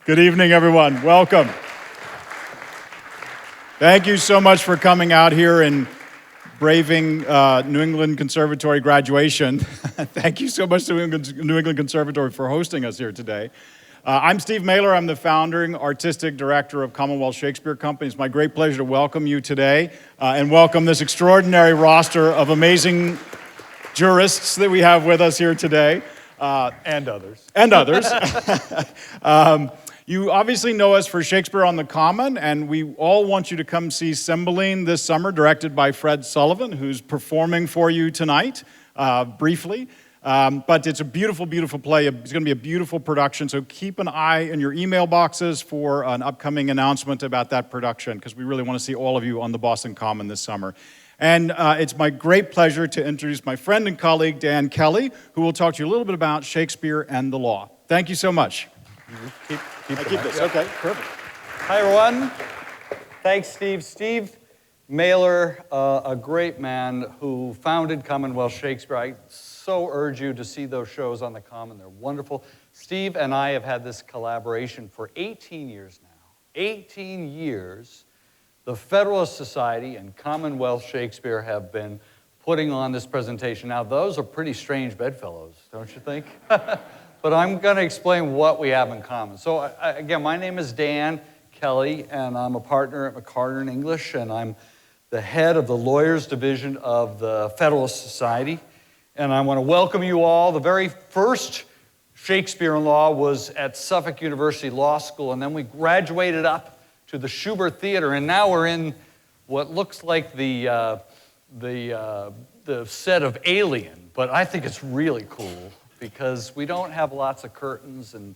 Good evening, everyone. Welcome. Thank you so much for coming out here and braving New England Conservatory graduation. Thank you so much to New England Conservatory for hosting us here today. I'm Steve Mahler. I'm the founding artistic director of Commonwealth Shakespeare Company. It's my great pleasure to welcome you today and welcome this extraordinary roster of amazing jurists that we have with us here today. And others. And others. You obviously know us for Shakespeare on the Common, and we all want you to come see Cymbeline this summer, directed by Fred Sullivan, who's performing for you tonight, briefly. But it's a beautiful, beautiful play. It's going to be a beautiful production, so keep an eye in your email boxes for an upcoming announcement about that production, because we really want to see all of you on the Boston Common this summer. And it's my great pleasure to introduce my friend and colleague, Dan Kelly, who will talk to you a little bit about Shakespeare and the law. Thank you so much. Keep this. Okay, perfect. Hi, everyone. Thanks, Steve. Steve Mahler, a great man who founded Commonwealth Shakespeare. I so urge you to see those shows on the Common. They're wonderful. Steve and I have had this collaboration for 18 years now. 18 years. The Federalist Society and Commonwealth Shakespeare have been putting on this presentation. Now, those are pretty strange bedfellows, don't you think? But I'm going to explain what we have in common. So, again, my name is Dan Kelly, and I'm a partner at McCarter in English, and I'm the head of the Lawyers Division of the Federalist Society. And I want to welcome you all. The very first Shakespeare in Law was at Suffolk University Law School, and then we graduated up to the Schubert Theater, and now we're in what looks like the set of Alien, but I think it's really cool because we don't have lots of curtains and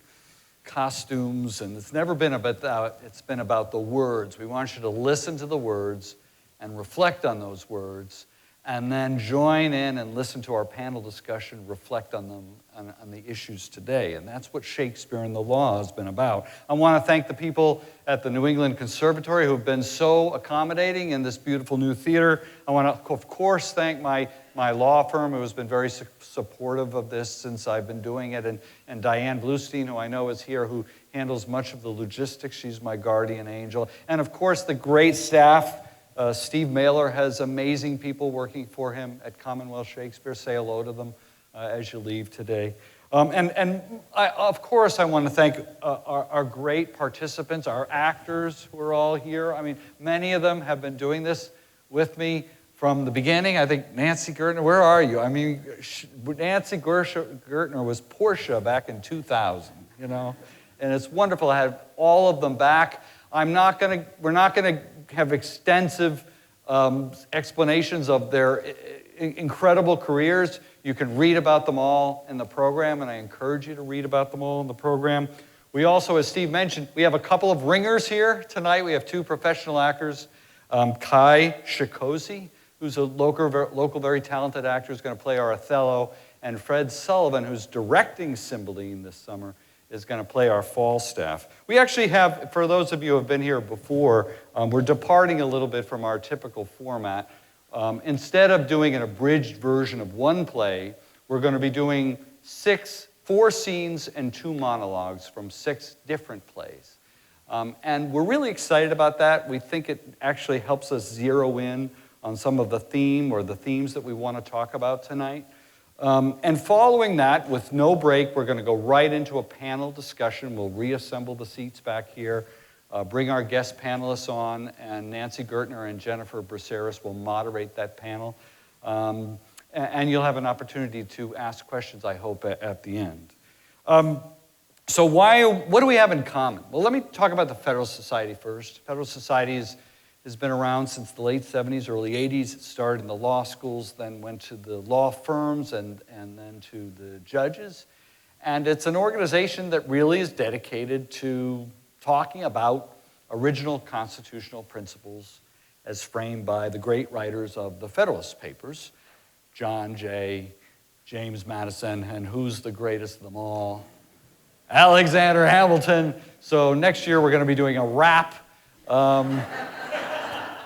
costumes, and it's never been about that. It's been about the words. We want you to listen to the words and reflect on those words, and then join in and listen to our panel discussion, reflect on them, on the issues today. And that's what Shakespeare in the Law has been about. I want to thank the people at the New England Conservatory who have been so accommodating in this beautiful new theater. I want to, of course, thank my law firm who has been very supportive of this since I've been doing it, and Diane Bluestein, who I know is here, who handles much of the logistics. She's my guardian angel. And, of course, the great staff. Steve Mahler has amazing people working for him at Commonwealth Shakespeare. Say hello to them as you leave today. Of course, I want to thank our great participants, our actors who are all here. I mean, many of them have been doing this with me from the beginning. I think Nancy Gertner, where are you? I mean, Nancy Gertner was Portia back in 2000, you know? And it's wonderful to have all of them back. We're not going to have extensive explanations of their incredible careers. You can read about them all in the program, and I encourage you to read about them all in the program. We also, as Steve mentioned, we have a couple of ringers here tonight. We have two professional actors, Kai Shikosi, who's a local very talented actor, who's going to play our Othello, and Fred Sullivan, who's directing Cymbeline this summer, is going to play our Falstaff. We actually have, for those of you who have been here before, we're departing a little bit from our typical format. Instead of doing an abridged version of one play, we're going to be doing 4 scenes and 2 monologues from 6 different plays. And we're really excited about that. We think it actually helps us zero in on some of the theme or the themes that we want to talk about tonight. And following that, with no break, we're going to go right into a panel discussion. We'll reassemble the seats back here, bring our guest panelists on, and Nancy Gertner and Jennifer Braceros will moderate that panel. And you'll have an opportunity to ask questions, I hope, at the end. So what do we have in common? Well, let me talk about the Federalist Society first. Federalist Society has been around since the late 70s, early 80s. It started in the law schools, then went to the law firms, and then to the judges. And it's an organization that really is dedicated to talking about original constitutional principles as framed by the great writers of the Federalist Papers, John Jay, James Madison, and who's the greatest of them all? Alexander Hamilton. So next year we're going to be doing a rap.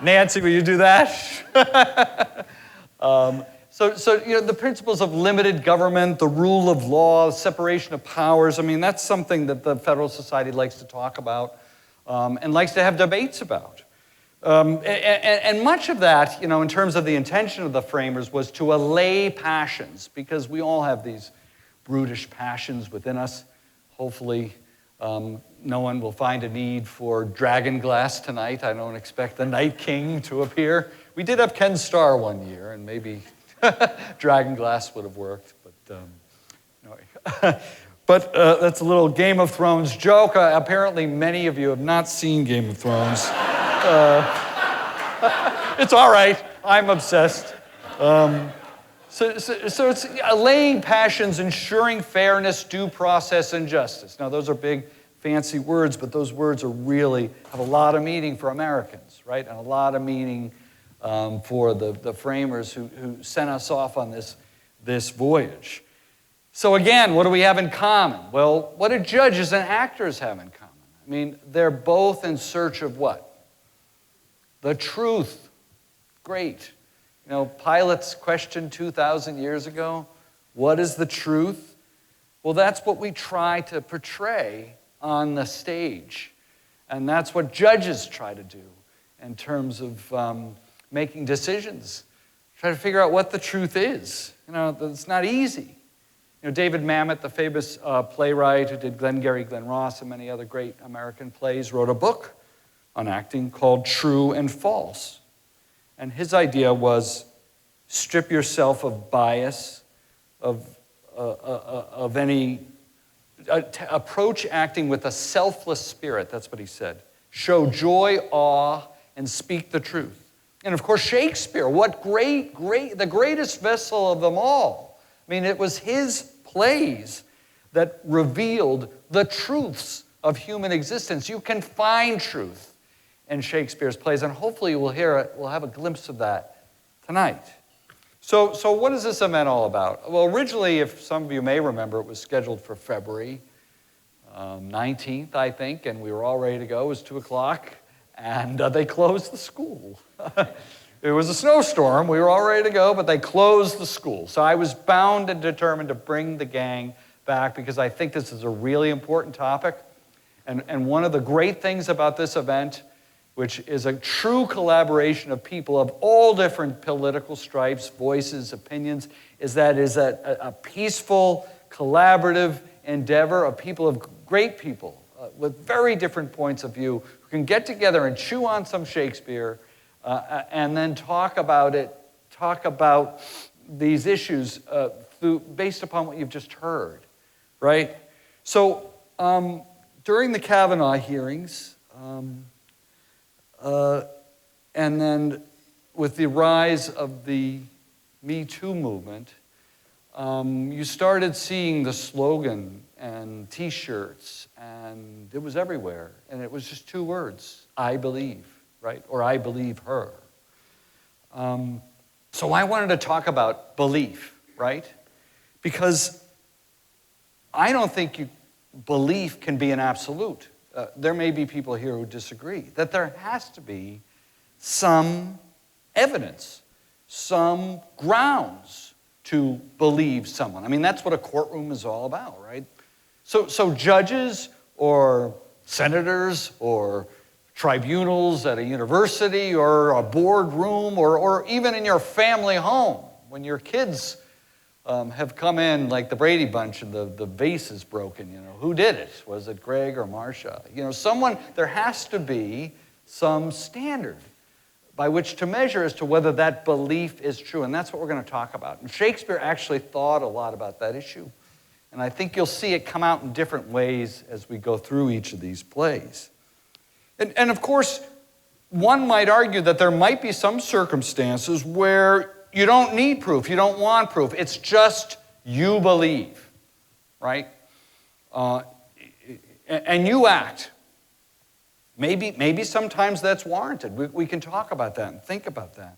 Nancy, will you do that? So the principles of limited government, the rule of law, separation of powers, I mean, that's something that the Federalist Society likes to talk about and likes to have debates about. And much of that, in terms of the intention of the framers, was to allay passions, because we all have these brutish passions within us. Hopefully, no one will find a need for dragon glass tonight. I don't expect the Night King to appear. We did have Ken Starr one year, and maybe dragon glass would have worked. But that's a little Game of Thrones joke. Apparently, many of you have not seen Game of Thrones. It's all right. I'm obsessed. So it's allaying passions, ensuring fairness, due process, and justice. Now, those are big, fancy words, but those words have a lot of meaning for Americans, right? And a lot of meaning for the framers who sent us off on this voyage. So again, what do we have in common? Well, what do judges and actors have in common? I mean, they're both in search of what? The truth. Great. Pilate's question 2,000 years ago, what is the truth? Well, that's what we try to portray on the stage. And that's what judges try to do in terms of making decisions. Try to figure out what the truth is. It's not easy. David Mamet, the famous playwright who did Glengarry Glen Ross and many other great American plays, wrote a book on acting called True and False. And his idea was strip yourself of bias, of any, approach acting with a selfless spirit. That's what he said. Show joy, awe, and speak the truth. And of course, Shakespeare, the greatest vessel of them all. I mean, it was his plays that revealed the truths of human existence. You can find truth in Shakespeare's plays, and hopefully we'll have a glimpse of that tonight. So what is this event all about? Well, originally, if some of you may remember, it was scheduled for February 19th, I think, and we were all ready to go. It was 2 o'clock, and they closed the school. It was a snowstorm. We were all ready to go, but they closed the school. So I was bound and determined to bring the gang back because I think this is a really important topic. And one of the great things about this event, which is a true collaboration of people of all different political stripes, voices, opinions, is that a peaceful, collaborative endeavor of great people with very different points of view who can get together and chew on some Shakespeare and then talk about these issues based upon what you've just heard, right? So during the Kavanaugh hearings, and then with the rise of the Me Too movement, you started seeing the slogan and T-shirts, and it was everywhere. And it was just 2 words, I believe, right? Or I believe her. So I wanted to talk about belief, right? Because I don't think belief can be an absolute. There may be people here who disagree, that there has to be some evidence, some grounds to believe someone. I mean, that's what a courtroom is all about, right? So judges or senators or tribunals at a university or a boardroom or even in your family home, when your kids have come in like the Brady Bunch and the vase is broken, who did it? Was it Greg or Marcia? There has to be some standard by which to measure as to whether that belief is true, and that's what we're going to talk about. And Shakespeare actually thought a lot about that issue, and I think you'll see it come out in different ways as we go through each of these plays. And of course, one might argue that there might be some circumstances where you don't need proof, you don't want proof. It's just you believe, right? And you act. Maybe sometimes that's warranted. We can talk about that and think about that.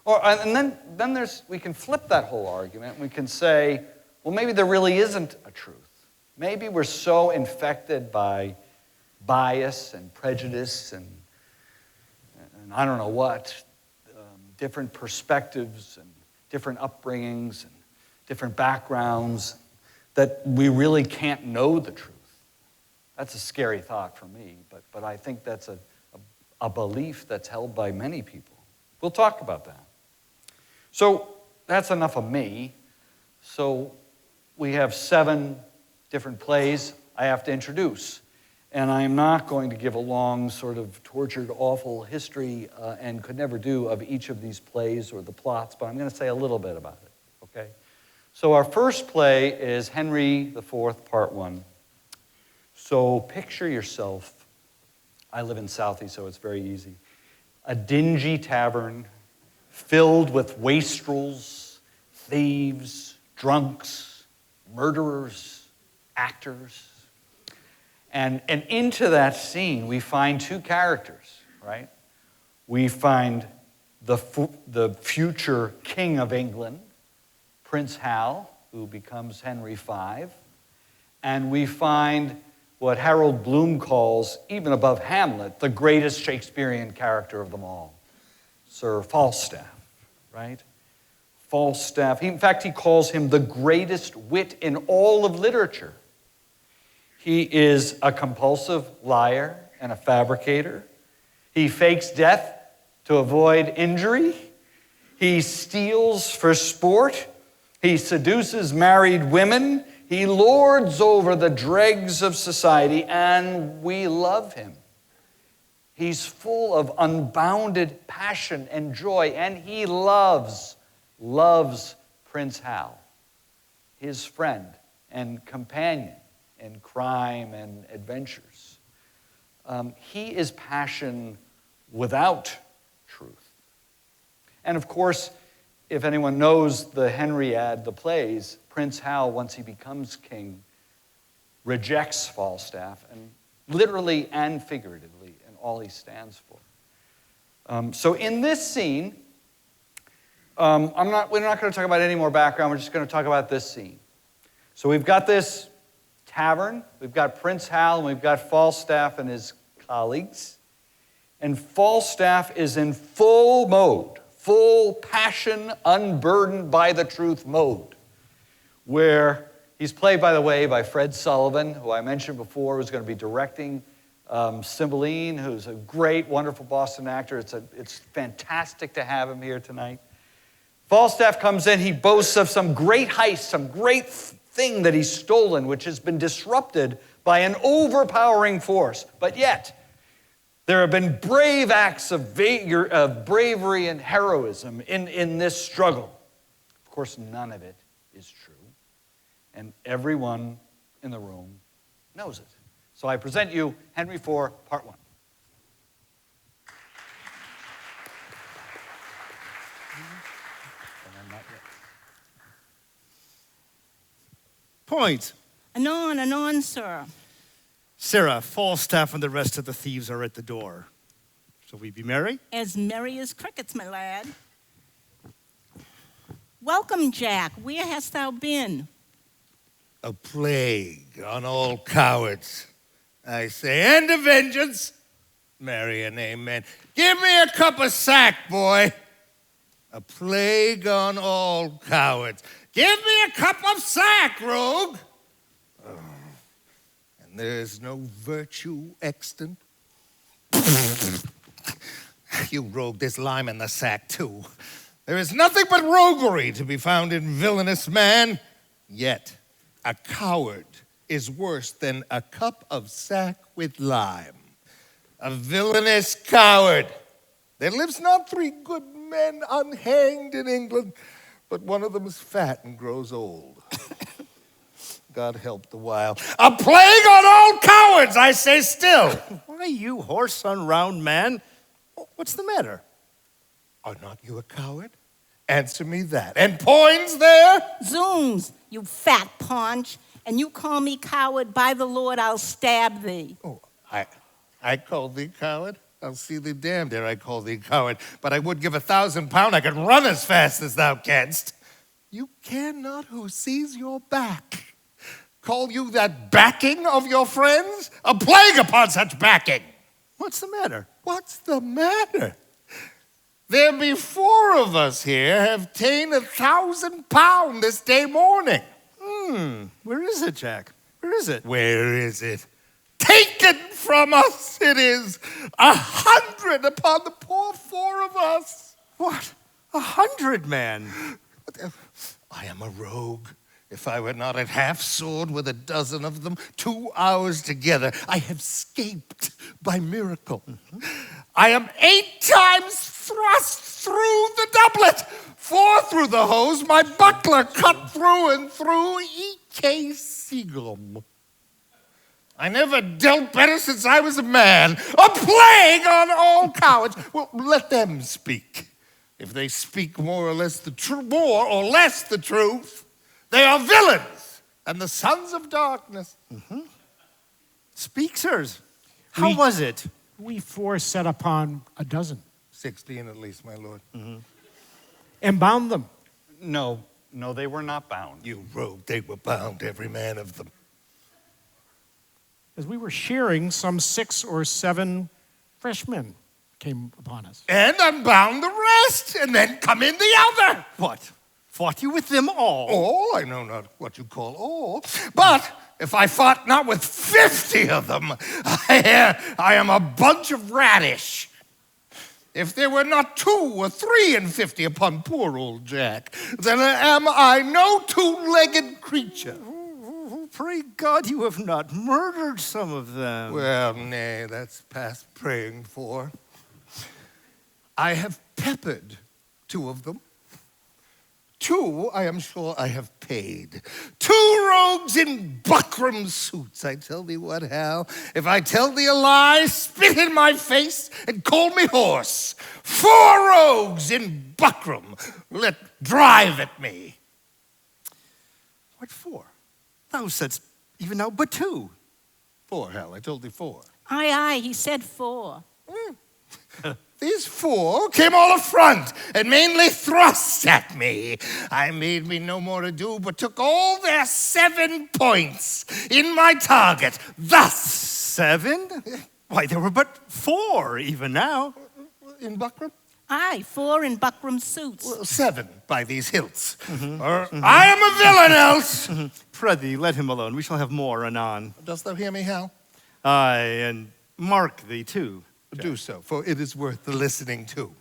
And then we can flip that whole argument and we can say, well, maybe there really isn't a truth. Maybe we're so infected by bias and prejudice and I don't know what, different perspectives and different upbringings and different backgrounds, that we really can't know the truth. That's a scary thought for me, but I think that's a belief that's held by many people. We'll talk about that. So that's enough of me. So we have 7 different plays I have to introduce. And I'm not going to give a long, sort of tortured, awful history and could never do of each of these plays or the plots, but I'm going to say a little bit about it, okay? So our first play is Henry IV, Part 1. So picture yourself, I live in Southie, so it's very easy, a dingy tavern filled with wastrels, thieves, drunks, murderers, actors. And into that scene, we find 2 characters, right? We find the future king of England, Prince Hal, who becomes Henry V. And we find what Harold Bloom calls, even above Hamlet, the greatest Shakespearean character of them all, Sir Falstaff, right? Falstaff. In fact, he calls him the greatest wit in all of literature. He is a compulsive liar and a fabricator. He fakes death to avoid injury. He steals for sport. He seduces married women. He lords over the dregs of society, and we love him. He's full of unbounded passion and joy, and he loves Prince Hal, his friend and companion in crime and adventures. He is passion without truth. And of course, if anyone knows the Henriade, the plays, Prince Hal, once he becomes king, rejects Falstaff, and literally and figuratively, in all he stands for. So in this scene, we're not going to talk about any more background, we're just going to talk about this scene. So we've got this tavern, we've got Prince Hal, and we've got Falstaff and his colleagues. And Falstaff is in full mode, full passion, unburdened by the truth mode, where he's played, by the way, by Fred Sullivan, who I mentioned before was going to be directing Cymbeline, who's a great, wonderful Boston actor. It's fantastic to have him here tonight. Falstaff comes in, he boasts of some great heist, some great thing that he's stolen, which has been disrupted by an overpowering force. But yet, there have been brave acts of bravery and heroism in this struggle. Of course, none of it is true. And everyone in the room knows it. So I present you Henry IV, Part 1. Point. Anon, sir. Sarah, Falstaff and the rest of the thieves are at the door. Shall we be merry? As merry as crickets, my lad. Welcome, Jack. Where hast thou been? A plague on all cowards. I say, end of vengeance. Marry and amen. Give me a cup of sack, boy. A plague on all cowards. Give me a cup of sack, rogue. Oh, and there's no virtue extant. You rogue, there's lime in the sack, too. There is nothing but roguery to be found in villainous man. Yet, a coward is worse than a cup of sack with lime. A villainous coward. There lives not 3 good men unhanged in England, but one of them is fat and grows old. God help the while. A plague on all cowards, I say still. Why, you horse-unround man? What's the matter? Are not you a coward? Answer me that. And Poins there? Zoons, you fat paunch. And you call me coward, by the Lord, I'll stab thee. Oh, I call thee coward? I'll see thee damned ere I call thee coward. But I would give 1,000 pound I could run as fast as thou canst. You cannot who sees your back. Call you that backing of your friends? A plague upon such backing. What's the matter? What's the matter? There be 4 of us here have ta'en £1,000 this day morning. Where is it, Jack? Where is it? Where is it? Taken from us it is. 100 upon the poor 4 of us. What? 100, man. I am a rogue. If I were not at half sword with a dozen of them, 2 hours together, I have escaped by miracle. I am 8 times thrust through the doublet, 4 through the hose, my buckler cut through and through, E.K. Seagulm. I never dealt better since I was a man. A plague on all cowards. Well, let them speak. If they speak more or less the truth, they are villains and the sons of darkness. Speak, sirs. How was it? We 4 set upon a dozen 16 at least, my lord. and bound them. No, they were not bound. You rogue, they were bound, every man of them. As we were shearing, some 6 or 7 fresh men came upon us. And unbound the rest, and then come in the other. What? Fought you with them all? All? I know not what you call all. But if I fought not with 50 of them, I am a bunch of radish. If there were not 2 or 3 and 50 upon poor old Jack, then am I no 2-legged creature. Pray God you have not murdered some of them. Well, nay, that's past praying for. I have peppered 2 of them. 2, I am sure I have paid. 2 rogues in buckram suits. I tell thee what, Hal, if I tell thee a lie, spit in my face and call me hoarse. 4 rogues in buckram let drive at me. What for? Thou saidst even now but 2. 4, Hal, I told thee 4. Aye, he said 4. These 4 came all affront and mainly thrust at me. I made me no more ado, but took all their 7 points in my target. Thus, 7? Why, there were but 4 even now. in buckram? Aye, 4 in buckram suits. Well, 7 by these hilts. I am a villain else. Prithee, let him alone. We shall have more anon. Dost thou hear me, Hal? Aye, and mark thee too. Do so, for it is worth the listening to.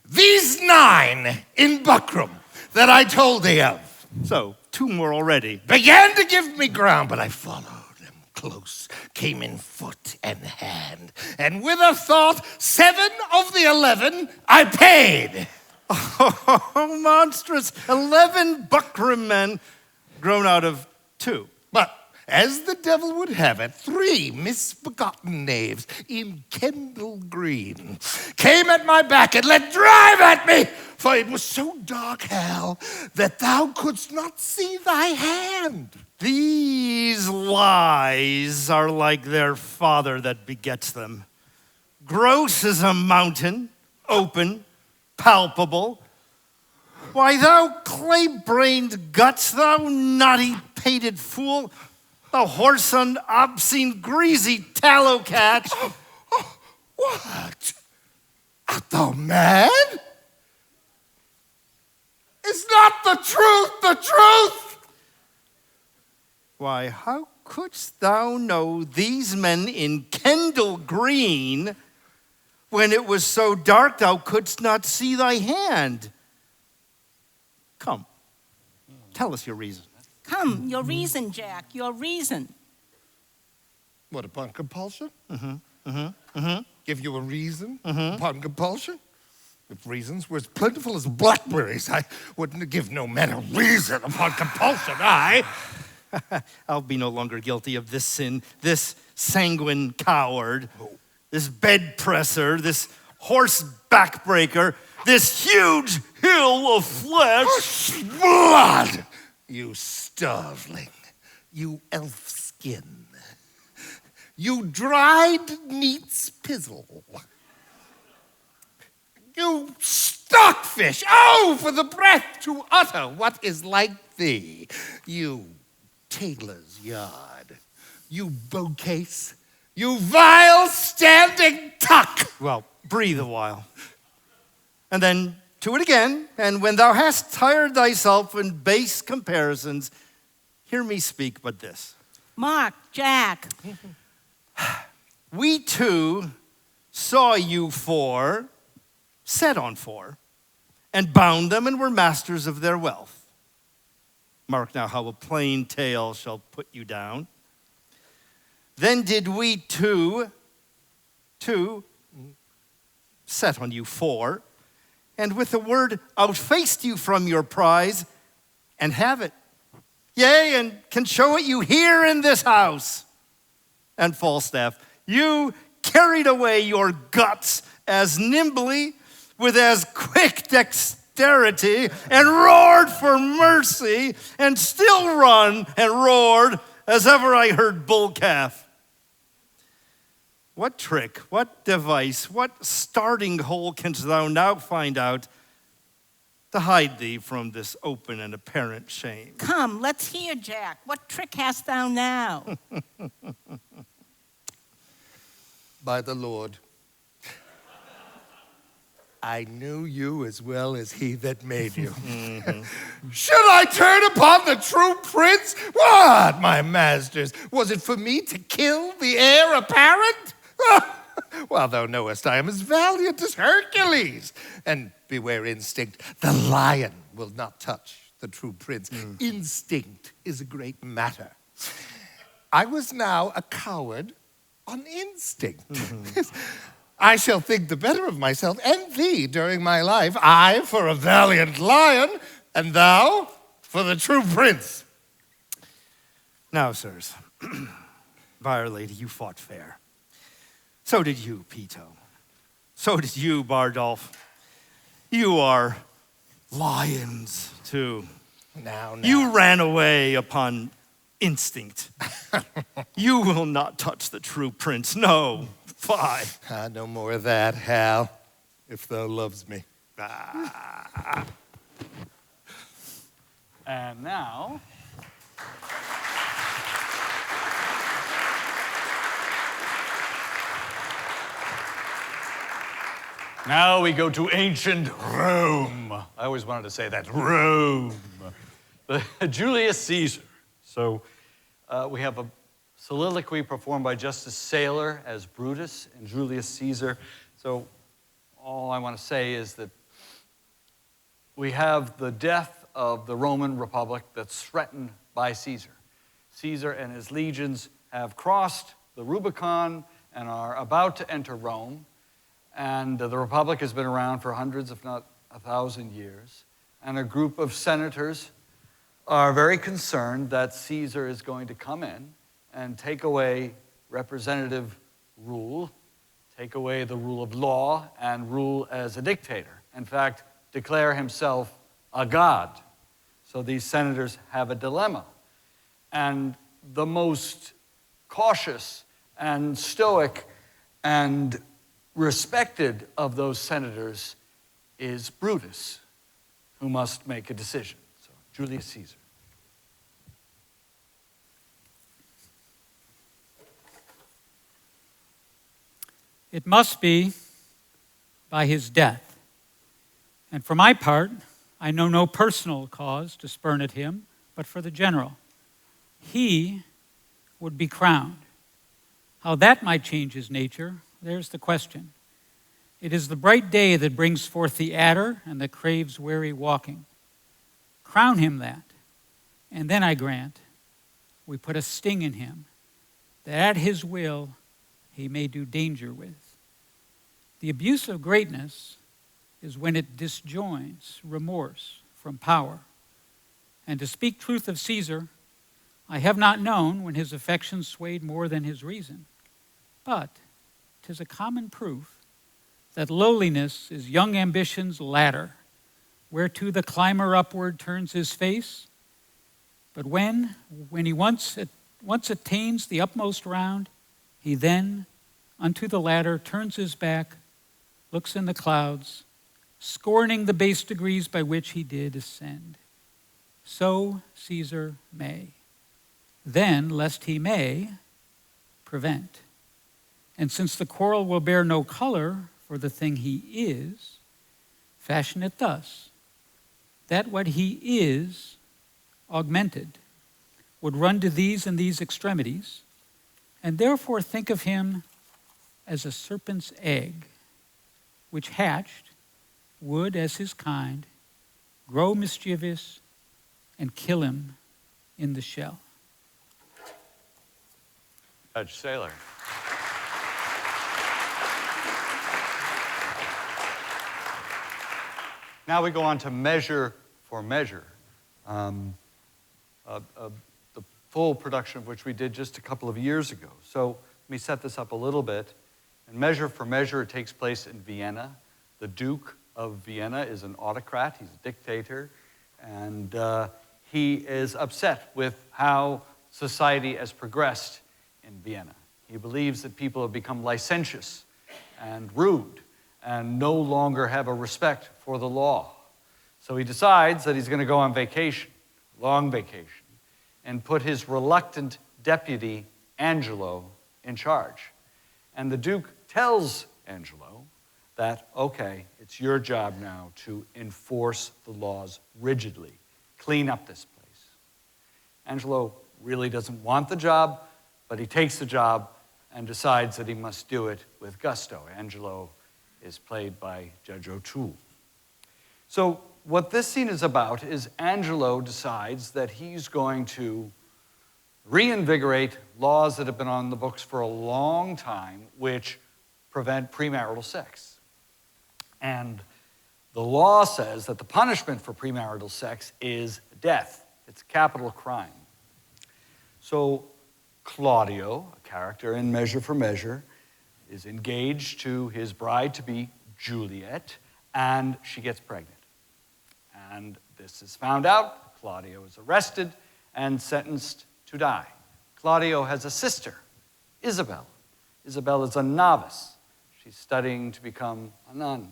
These 9 in buckram that I told thee of So, 2 more already. began to give me ground, but I followed them close, came in foot and hand, and with a thought, 7 of the 11 I paid. Oh, monstrous. 11 buckram men grown out of 2. But as the devil would have it, 3 misbegotten knaves in Kendall green came at my back and let drive at me, for it was so dark, Hal, that thou couldst not see thy hand. These lies are like their father that begets them. Gross as a mountain, open, palpable. Why, thou clay-brained guts, thou naughty pated fool, thou whoreson, obscene, greasy tallow catch. What? Art thou mad? Is not the truth? Why, how couldst thou know these men in Kendall green when it was so dark thou couldst not see thy hand? Come, tell us your reason. Come, your reason, Jack, your reason. What, upon compulsion? Give you a reason upon compulsion? If reasons were as plentiful as blackberries, I wouldn't give no man a reason upon compulsion, I'll be no longer guilty of this sin, this sanguine coward, this bed presser, this horse backbreaker, this huge hill of flesh. Blood! You starveling, you elf skin, you dried neat's pizzle, you stockfish, oh, for the breath to utter what is like thee, you tailor's yard, you bowcase, you vile standing tuck. Well, breathe a while. And then to it again, and when thou hast tired thyself in base comparisons, hear me speak but this. Mark, Jack, We too saw you four, set on four, and bound them and were masters of their wealth. Mark now how a plain tale shall put you down. Then did we two set on you four, and with a word outfaced you from your prize, and have it. Yea, and can show it you here in this house. And Falstaff, you carried away your guts as nimbly, with as quick dexterity, and roared for mercy, and still run and roared as ever I heard bull calf. What trick, what device, what starting hole canst thou now find out to hide thee from this open and apparent shame? come, let's hear, Jack. What trick hast thou now? By the Lord, I knew you as well as he that made you. Should I turn upon the true prince? What, my masters? Was it for me to kill the heir apparent? Well, thou knowest I am as valiant as Hercules. And beware instinct, the lion will not touch the true prince. Instinct is a great matter. I was now a coward on instinct. I shall think the better of myself and thee during my life. I for a valiant lion, and thou for the true prince. Now, sirs, by Our Lady, you fought fair. So did you, Pito. So did you, Bardolph. You are lions, too. Now. You ran away upon instinct. You will not touch the true prince. No. Fie. No more of that, Hal, if thou loves me. And now, we go to ancient Rome. I always wanted to say that, Rome. Julius Caesar. So we have a soliloquy performed by Justice Saylor as Brutus and Julius Caesar. So all I want to say is that we have the death of the Roman Republic that's threatened by Caesar. Caesar and his legions have crossed the Rubicon and are about to enter Rome. And the Republic has been around for hundreds, if not 1,000 years. And a group of senators are very concerned that Caesar is going to come in and take away representative rule, take away the rule of law, and rule as a dictator. In fact, declare himself a god. So these senators have a dilemma. And the most cautious and stoic and respected of those senators is Brutus, who must make a decision. So, Julius Caesar. It must be by his death. And for my part, I know no personal cause to spurn at him, but for the general. He would be crowned. How that might change his nature, there's the question. It is the bright day that brings forth the adder and that craves weary walking. Crown him that, and then I grant we put a sting in him, that at his will he may do danger with. The abuse of greatness is when it disjoins remorse from power. And to speak truth of Caesar, I have not known when his affections swayed more than his reason. But 'tis a common proof that lowliness is young ambition's ladder, whereto the climber upward turns his face. But when he once attains the upmost round, he then unto the ladder turns his back, looks in the clouds, scorning the base degrees by which he did ascend. So Caesar may. Then, lest he may, prevent. And since the quarrel will bear no color for the thing he is, fashion it thus, that what he is, augmented, would run to these and these extremities, and therefore think of him as a serpent's egg, which hatched would, as his kind, grow mischievous and kill him in the shell. Judge Saylor. Now we go on to measure for measure, the full production of which we did just a couple of years ago. So let me set this up a little bit. In Measure for Measure, it takes place in Vienna. The Duke of Vienna is an autocrat. He's a dictator. And he is upset with how society has progressed in Vienna. He believes that people have become licentious and rude and no longer have a respect for the law. So he decides that he's going to go on vacation, long vacation, and put his reluctant deputy, Angelo, in charge. And the Duke tells Angelo that, okay, it's your job now to enforce the laws rigidly, clean up this place. Angelo really doesn't want the job, but he takes the job and decides that he must do it with gusto. Angelo is played by Judge O'Toole. So what this scene is about is Angelo decides that he's going to reinvigorate laws that have been on the books for a long time, which prevent premarital sex. And the law says that the punishment for premarital sex is death. It's a capital crime. So Claudio, a character in Measure for Measure, is engaged to his bride-to-be, Juliet, and she gets pregnant. And this is found out. Claudio is arrested and sentenced to die. Claudio has a sister, Isabel. Isabel is a novice. She's studying to become a nun.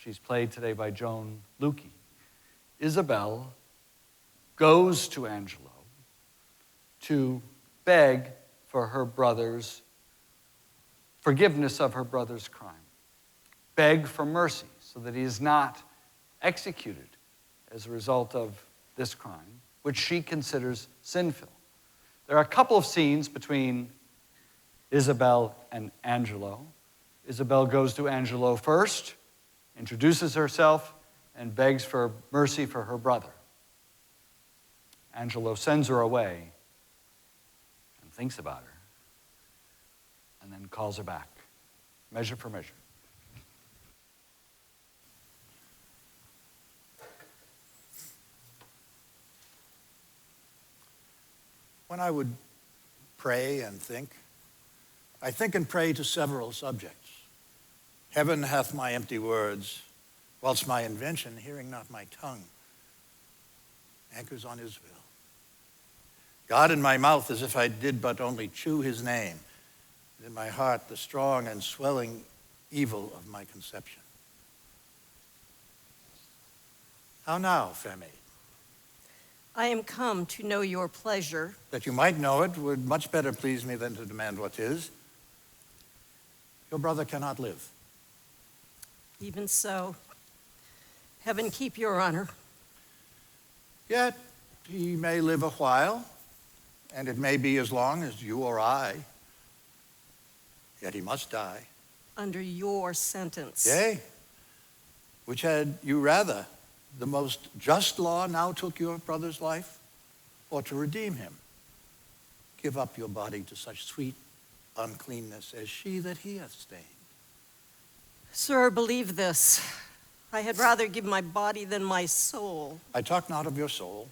She's played today by Joan Lukie. Isabel goes to Angelo to beg for her brother's forgiveness of her brother's crime. Beg for mercy so that he is not executed as a result of this crime, which she considers sinful. There are a couple of scenes between Isabel and Angelo. Isabel goes to Angelo first, introduces herself, and begs for mercy for her brother. Angelo sends her away and thinks about her, and then calls her back. Measure for Measure. When I would pray and think, I think and pray to several subjects. Heaven hath my empty words, whilst my invention, hearing not my tongue, anchors on his will. God in my mouth as if I did but only chew his name, and in my heart the strong and swelling evil of my conception. How now, fair maid? I am come to know your pleasure. That you might know it would much better please me than to demand what is. Your brother cannot live. Even so, heaven keep your honor. Yet he may live a while, and it may be as long as you or I. Yet he must die. Under your sentence. Yea, which had you rather, the most just law now took your brother's life, or to redeem him, give up your body to such sweet uncleanness as she that he hath stained? Sir, believe this. I had rather give my body than my soul. I talk not of your soul.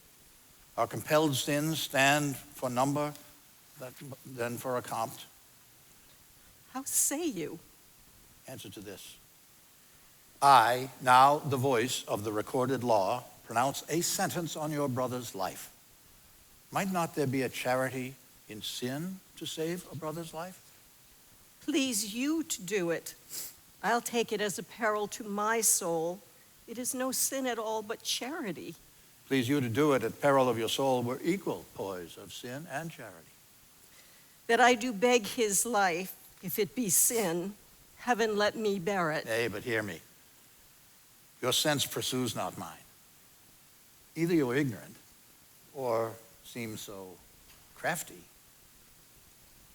Our compelled sins stand for number than for account. How say you? Answer to this. I, now the voice of the recorded law, pronounce a sentence on your brother's life. Might not there be a charity in sin to save a brother's life? Please you to do it. I'll take it as a peril to my soul. It is no sin at all, but charity. Please you to do it at peril of your soul were equal poise of sin and charity. That I do beg his life, if it be sin, heaven let me bear it. Nay, but hear me. Your sense pursues not mine. Either you're ignorant or seem so crafty,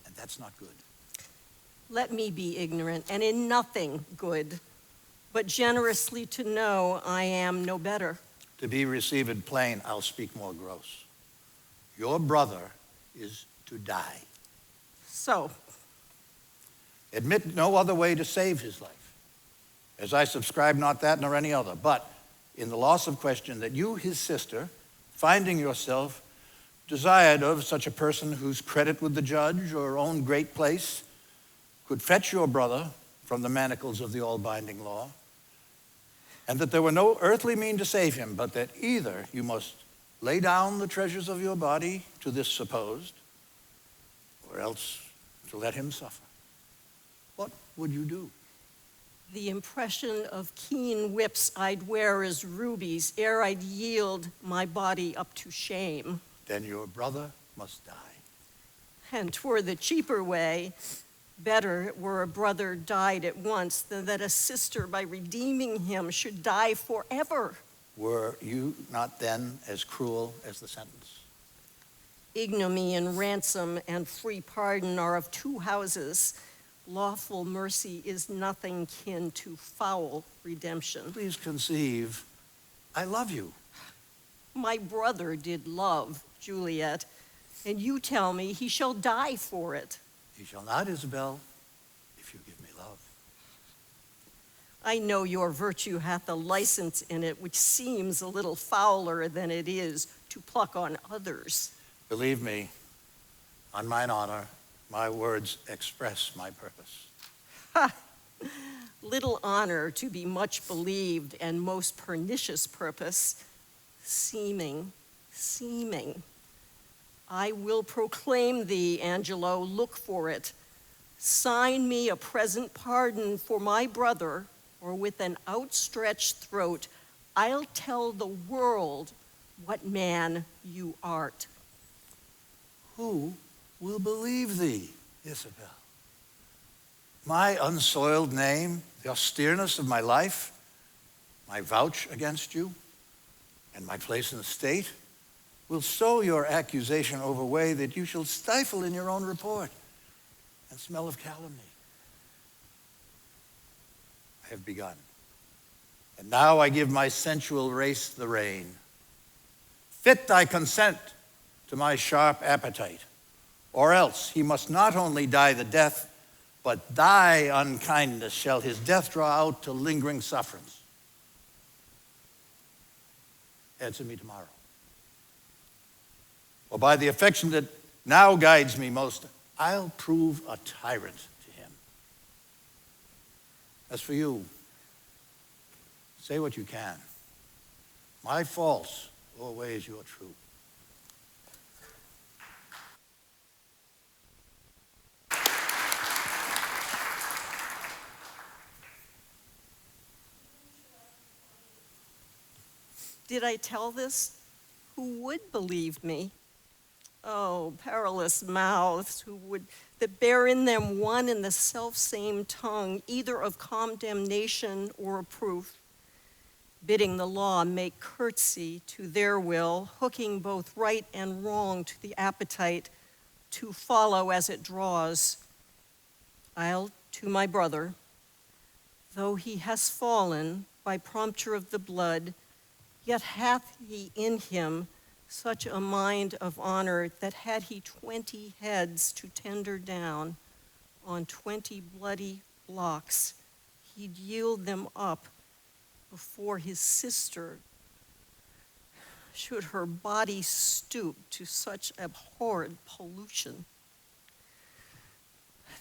and that's not good. Let me be ignorant and in nothing good, but generously to know I am no better. To be received plain, I'll speak more gross. Your brother is to die. So, Admit no other way to save his life, as I subscribe not that nor any other, but in the loss of question that you, his sister, finding yourself desired of such a person whose credit with the judge or own great place could fetch your brother from the manacles of the all-binding law, and that there were no earthly mean to save him, but that either you must lay down the treasures of your body to this supposed, or else to let him suffer. What would you do? the impression of keen whips I'd wear as rubies ere I'd yield my body up to shame. Then your brother must die. And 'twere the cheaper way. Better it were a brother died at once than that a sister, by redeeming him, should die forever. Were you not then as cruel as the sentence? Ignominy and ransom and free pardon are of two houses. Lawful mercy is nothing kin to foul redemption. Please conceive, I love you. My brother did love Juliet, and you tell me he shall die for it. He shall not, Isabel, if you give me love. I know your virtue hath a license in it which seems a little fouler than it is to pluck on others. Believe me, on mine honor, my words express my purpose. Ha! Little honor to be much believed, and most pernicious purpose. Seeming. I will proclaim thee, Angelo, look for it. Sign me a present pardon for my brother, or with an outstretched throat, I'll tell the world what man you art. Who will believe thee, Isabel? My unsoiled name, the austereness of my life, my vouch against you, and my place in the state will so your accusation overweigh that you shall stifle in your own report and smell of calumny. I have begun, and now I give my sensual race the rein. Fit thy consent to my sharp appetite, or else he must not only die the death, but thy unkindness shall his death draw out to lingering sufferance. Answer me tomorrow. Or by the affection that now guides me most, I'll prove a tyrant to him. As for you, say what you can. My false o'erweighs your true. Did I tell this? Who would believe me? Oh, perilous mouths that bear in them one and the self-same tongue, either of condemnation or of proof, bidding the law make curtsy to their will, hooking both right and wrong to the appetite to follow as it draws. I'll to my brother, though he has fallen by prompture of the blood, yet hath he in him such a mind of honor that had he 20 heads to tender down on 20 bloody blocks, he'd yield them up before his sister, should her body stoop to such abhorred pollution.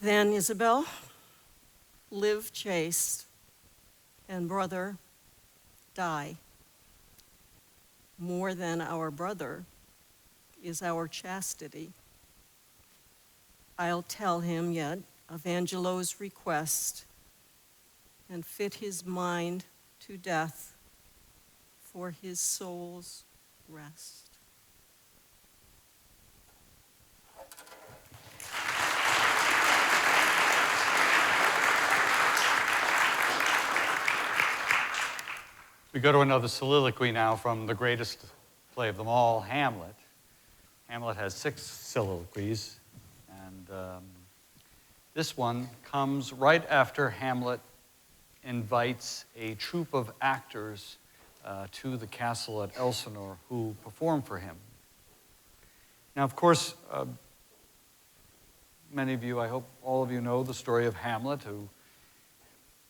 Then, Isabel, live chaste, and brother, die. More than our brother is our chastity. I'll tell him yet of Angelo's request and fit his mind to death for his soul's rest. We go to another soliloquy now from the greatest play of them all, Hamlet. Hamlet has 6 soliloquies, and this one comes right after Hamlet invites a troupe of actors to the castle at Elsinore who perform for him. Now, of course, many of you, I hope all of you know the story of Hamlet,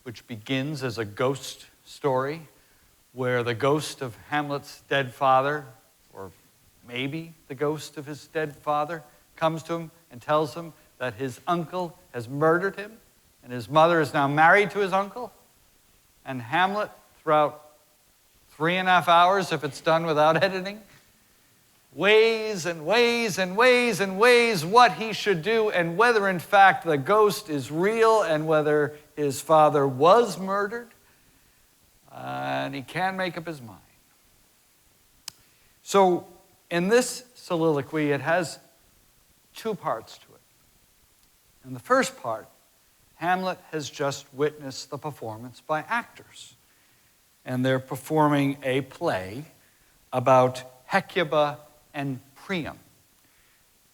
which begins as a ghost story, where the ghost of Hamlet's dead father, or maybe the ghost of his dead father, comes to him and tells him that his uncle has murdered him, and his mother is now married to his uncle. And Hamlet, throughout 3.5 hours, if it's done without editing, weighs and weighs and weighs and weighs what he should do, and whether in fact the ghost is real and whether his father was murdered. And he can't make up his mind. So in this soliloquy, it has 2 parts to it. In the first part, Hamlet has just witnessed the performance by actors. And they're performing a play about Hecuba and Priam.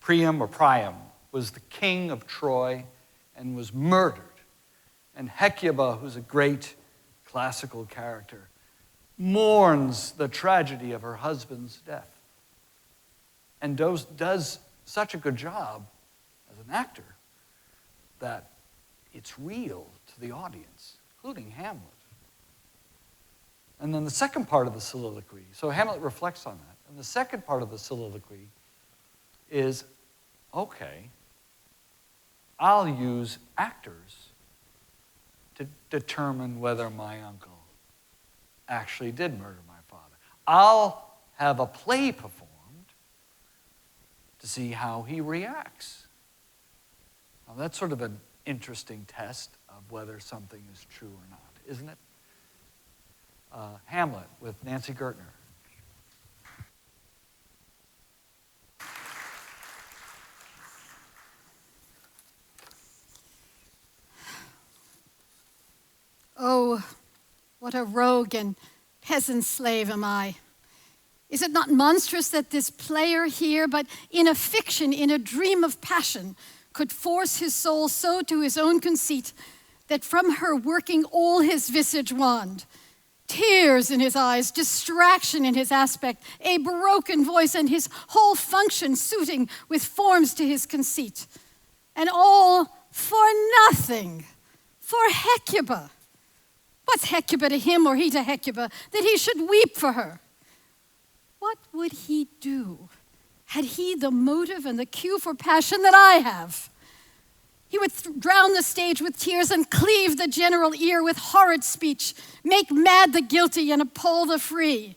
Priam, or Priam, was the king of Troy and was murdered. And Hecuba, who's a great classical character, mourns the tragedy of her husband's death and does such a good job as an actor that it's real to the audience, including Hamlet. And then the second part of the soliloquy, so Hamlet reflects on that, and the second part of the soliloquy is, okay, I'll use actors to determine whether my uncle actually did murder my father. I'll have a play performed to see how he reacts. Now, that's sort of an interesting test of whether something is true or not, isn't it? Hamlet with Nancy Gertner. Oh, what a rogue and peasant slave am I. Is it not monstrous that this player here, but in a fiction, in a dream of passion, could force his soul so to his own conceit that from her working all his visage wand, tears in his eyes, distraction in his aspect, a broken voice, and his whole function suiting with forms to his conceit, and all for nothing, for Hecuba. What's Hecuba to him or he to Hecuba that he should weep for her? What would he do had he the motive and the cue for passion that I have? He would drown the stage with tears and cleave the general ear with horrid speech, make mad the guilty and appall the free.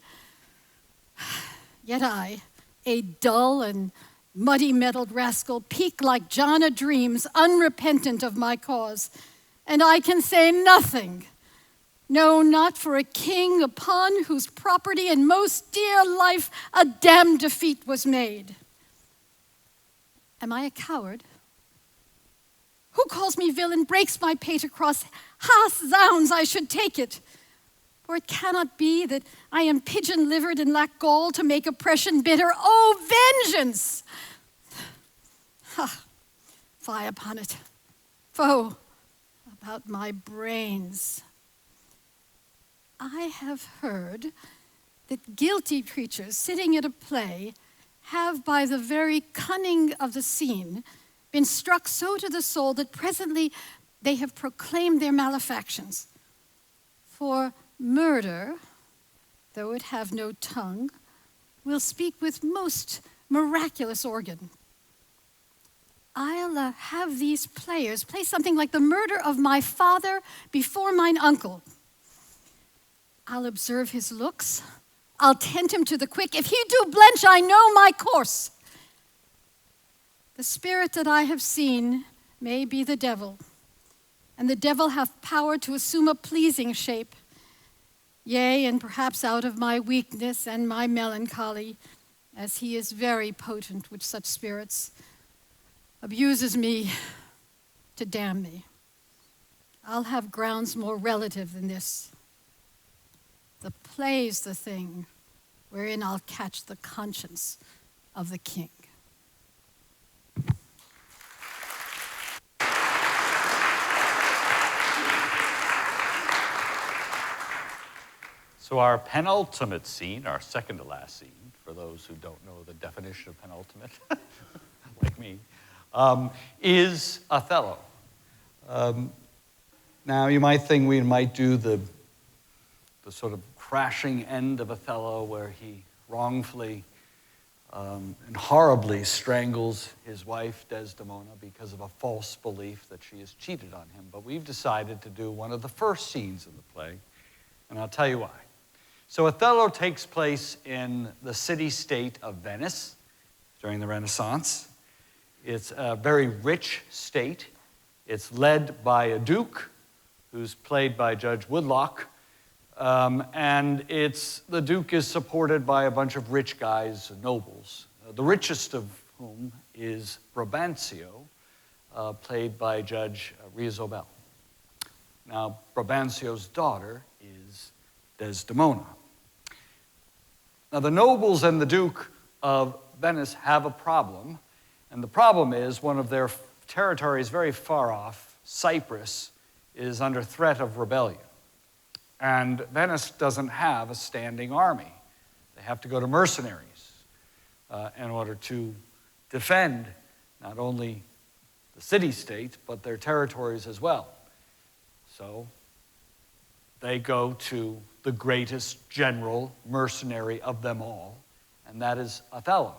Yet I, a dull and muddy-mettled rascal, peak like John a dreams, unrepentant of my cause, and I can say nothing. No, not for a king upon whose property and most dear life a damned defeat was made. Am I a coward? Who calls me villain, breaks my pate across? Ha, zounds, I should take it. For it cannot be that I am pigeon-livered and lack gall to make oppression bitter. Oh, vengeance! Ha, fie upon it. Foe, about my brains. I have heard that guilty preachers sitting at a play have, by the very cunning of the scene, been struck so to the soul that presently they have proclaimed their malefactions. For murder, though it have no tongue, will speak with most miraculous organ. I'll have these players play something like the murder of my father before mine uncle. I'll observe his looks. I'll tend him to the quick. If he do blench, I know my course. The spirit that I have seen may be the devil, and the devil hath power to assume a pleasing shape. Yea, and perhaps out of my weakness and my melancholy, as he is very potent with such spirits, abuses me to damn me. I'll have grounds more relative than this. The play's the thing wherein I'll catch the conscience of the king. So our penultimate scene, our second to last scene, for those who don't know the definition of penultimate, like me, is Othello. Now you might think we might do the sort of crashing end of Othello where he wrongfully and horribly strangles his wife Desdemona because of a false belief that she has cheated on him. But we've decided to do one of the first scenes in the play, and I'll tell you why. So Othello takes place in the city-state of Venice during the Renaissance. It's a very rich state. It's led by a duke who's played by Judge Woodlock. And the duke is supported by a bunch of rich guys, nobles, the richest of whom is Brabantio, played by Judge Riazobel. Now, Brabantio's daughter is Desdemona. Now, the nobles and the Duke of Venice have a problem, and the problem is one of their territories very far off, Cyprus, is under threat of rebellion. And Venice doesn't have a standing army. They have to go to mercenaries in order to defend not only the city-state, but their territories as well. So they go to the greatest general mercenary of them all, and that is Othello.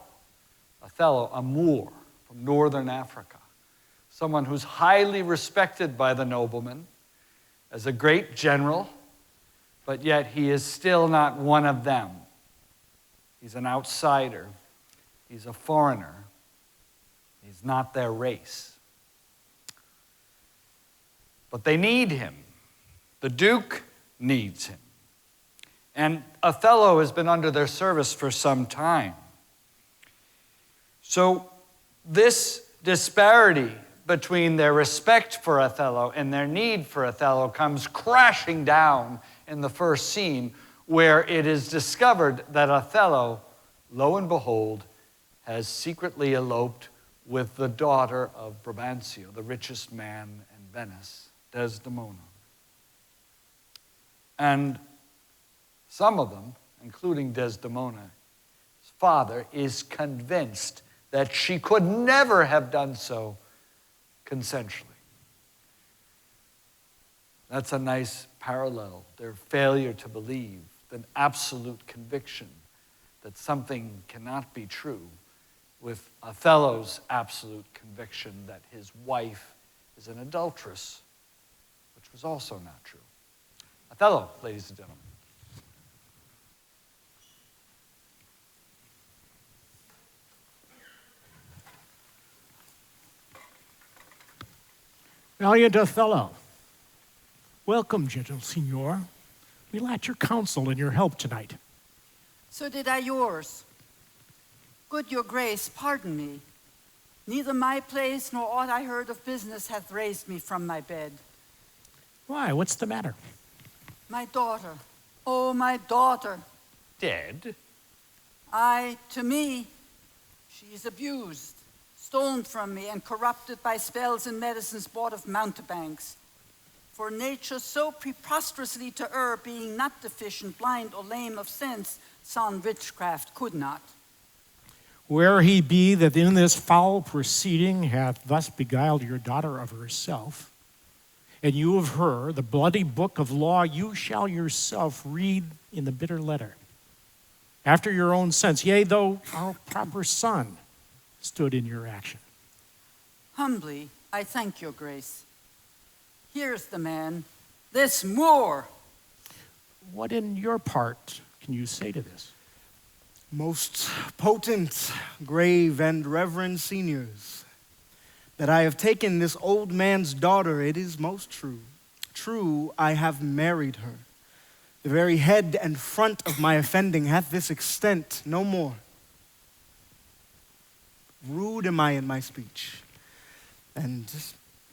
Othello, a Moor from northern Africa, someone who's highly respected by the noblemen as a great general, but yet he is still not one of them. He's an outsider. He's a foreigner. He's not their race. But they need him. The Duke needs him. And Othello has been under their service for some time. So this disparity between their respect for Othello and their need for Othello comes crashing down in the first scene, where it is discovered that Othello, lo and behold, has secretly eloped with the daughter of Brabantio, the richest man in Venice, Desdemona. And some of them, including Desdemona's father, is convinced that she could never have done so consensually. That's a nice parallel. Their failure to believe, an absolute conviction that something cannot be true, with Othello's absolute conviction that his wife is an adulteress, which was also not true. Othello, ladies and gentlemen. Valiant Othello, welcome, gentle signor. We lack your counsel and your help tonight. So did I yours. Good your grace, pardon me. Neither my place nor aught I heard of business hath raised me from my bed. Why, what's the matter? My daughter, oh, my daughter. Dead? Aye, to me, she is abused, stolen from me, and corrupted by spells and medicines bought of mountebanks. For nature so preposterously to err, being not deficient, blind, or lame of sense, sans witchcraft could not. Where he be that in this foul proceeding hath thus beguiled your daughter of herself, and you of her, the bloody book of law you shall yourself read in the bitter letter. After your own sense, yea, though our proper son stood in your action. Humbly, I thank your grace. Here's the man, this Moor. What in your part can you say to this? Most potent, grave, and reverend seniors, that I have taken this old man's daughter, it is most true. True, I have married her. The very head and front of my offending hath this extent, no more. Rude am I in my speech, and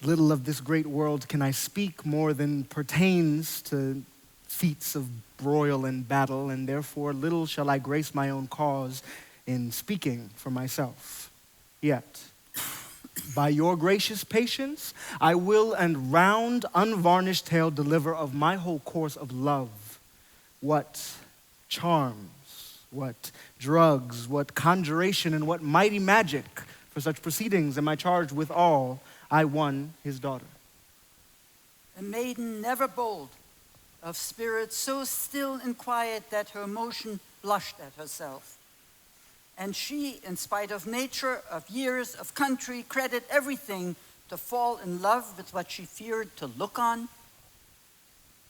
little of this great world can I speak more than pertains to feats of broil and battle, and therefore little shall I grace my own cause in speaking for myself. Yet, by your gracious patience, I will and round, unvarnished tale deliver of my whole course of love. What charms, what drugs, what conjuration, and what mighty magic for such proceedings am I charged with all, I won his daughter. A maiden never bold, of spirit so still and quiet that her motion blushed at herself. And she, in spite of nature, of years, of country, credit, everything, to fall in love with what she feared to look on.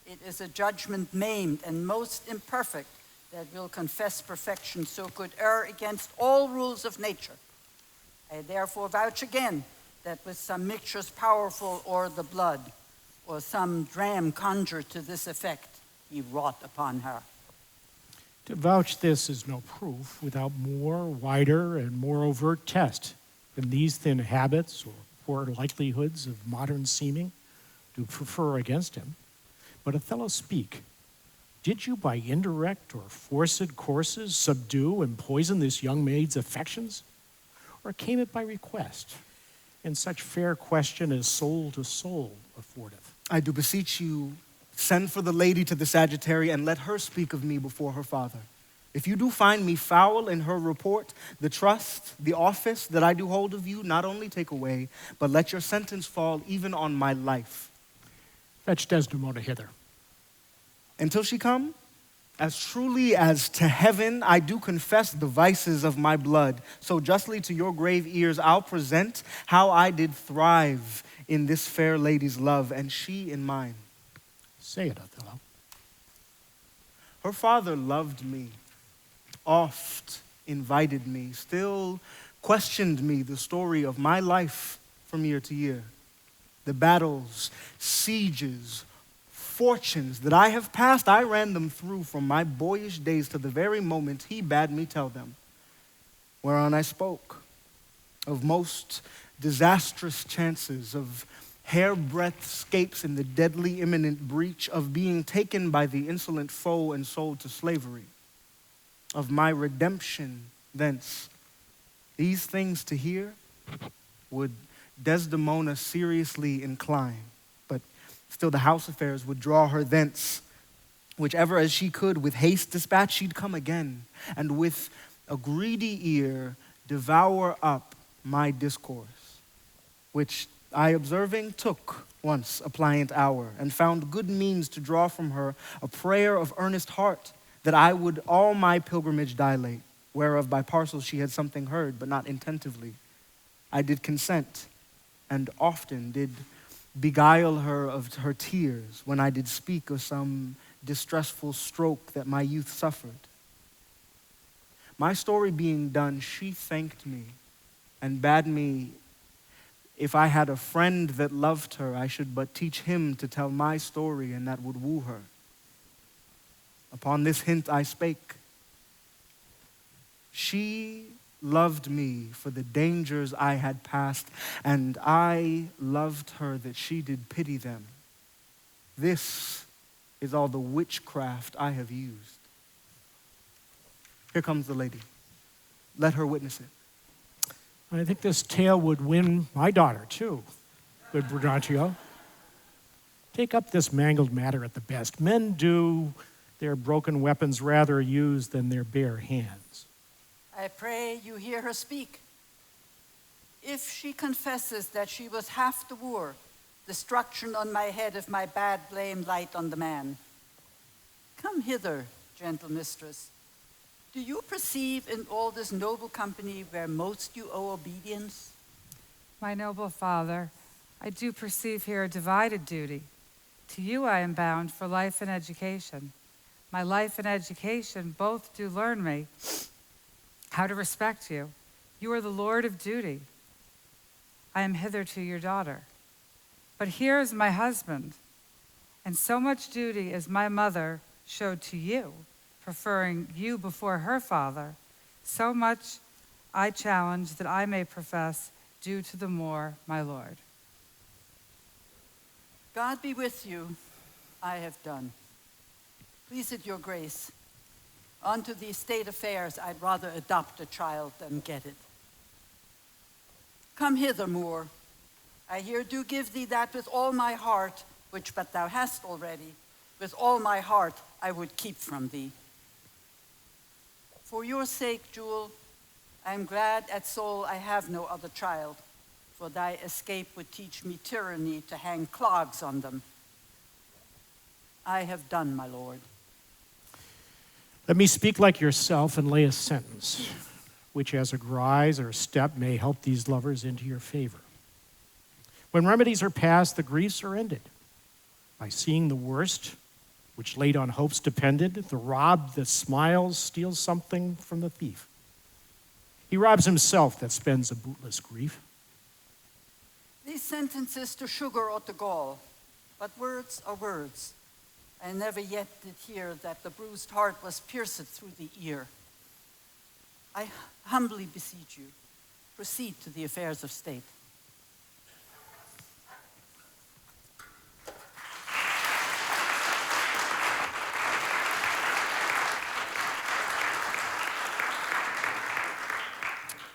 It is a judgment maimed and most imperfect that will confess perfection, so could err against all rules of nature. I therefore vouch again that with some mixtures powerful o'er the blood, or some dram conjured to this effect, he wrought upon her. To vouch this is no proof without more, wider, and more overt test than these thin habits or poor likelihoods of modern seeming do prefer against him. But Othello, speak. Did you by indirect or forced courses subdue and poison this young maid's affections? Or came it by request, in such fair question as soul to soul affordeth? I do beseech you, send for the lady to the Sagittary and let her speak of me before her father. If you do find me foul in her report, the trust, the office that I do hold of you, not only take away, but let your sentence fall even on my life. Fetch Desdemona hither. Until she come, as truly as to heaven I do confess the vices of my blood, so justly to your grave ears I'll present how I did thrive in this fair lady's love, and she in mine. Say it, Othello. Her father loved me, oft invited me, still questioned me the story of my life from year to year. The battles, sieges, fortunes that I have passed, I ran them through from my boyish days to the very moment he bade me tell them. Whereon I spoke of most disastrous chances, of hair-breadth escapes in the deadly imminent breach, of being taken by the insolent foe and sold to slavery, of my redemption thence. These things to hear would Desdemona seriously incline, but still the house affairs would draw her thence. Whichever as she could with haste dispatch, she'd come again, and with a greedy ear devour up my discourse, which I observing took once a pliant hour, and found good means to draw from her a prayer of earnest heart, that I would all my pilgrimage dilate, whereof by parcels she had something heard, but not intentively. I did consent, and often did beguile her of her tears, when I did speak of some distressful stroke that my youth suffered. My story being done, she thanked me, and bade me, if I had a friend that loved her, I should but teach him to tell my story, and that would woo her. Upon this hint I spake. She loved me for the dangers I had passed, and I loved her that she did pity them. This is all the witchcraft I have used. Here comes the lady. Let her witness it. I think this tale would win my daughter, too, good Brigantio. Take up this mangled matter at the best. Men do their broken weapons rather use than their bare hands. I pray you hear her speak. If she confesses that she was half the wooer, destruction on my head if my bad blame light on the man. Come hither, gentle mistress. Do you perceive in all this noble company where most you owe obedience? My noble father, I do perceive here a divided duty. To you I am bound for life and education. My life and education both do learn me how to respect you. You are the lord of duty. I am hitherto your daughter. But here is my husband, and so much duty as my mother showed to you, preferring you before her father, so much I challenge that I may profess due to the more, my lord. God be with you. I have done. Please it your grace. Unto these state affairs I'd rather adopt a child than get it. Come hither, Moor. I here do give thee that with all my heart, which but thou hast already, with all my heart I would keep from thee. For your sake, Jewel, I am glad at soul I have no other child, for thy escape would teach me tyranny to hang clogs on them. I have done, my lord. Let me speak like yourself and lay a sentence, which as a grise or a step may help these lovers into your favor. When remedies are passed, the griefs are ended. By seeing the worst, which late on hopes depended, the robbed that smiles steals something from the thief. He robs himself that spends a bootless grief. These sentences to sugar or to gall, but words are words. I never yet did hear that the bruised heart was pierced through the ear. I humbly beseech you, proceed to the affairs of state.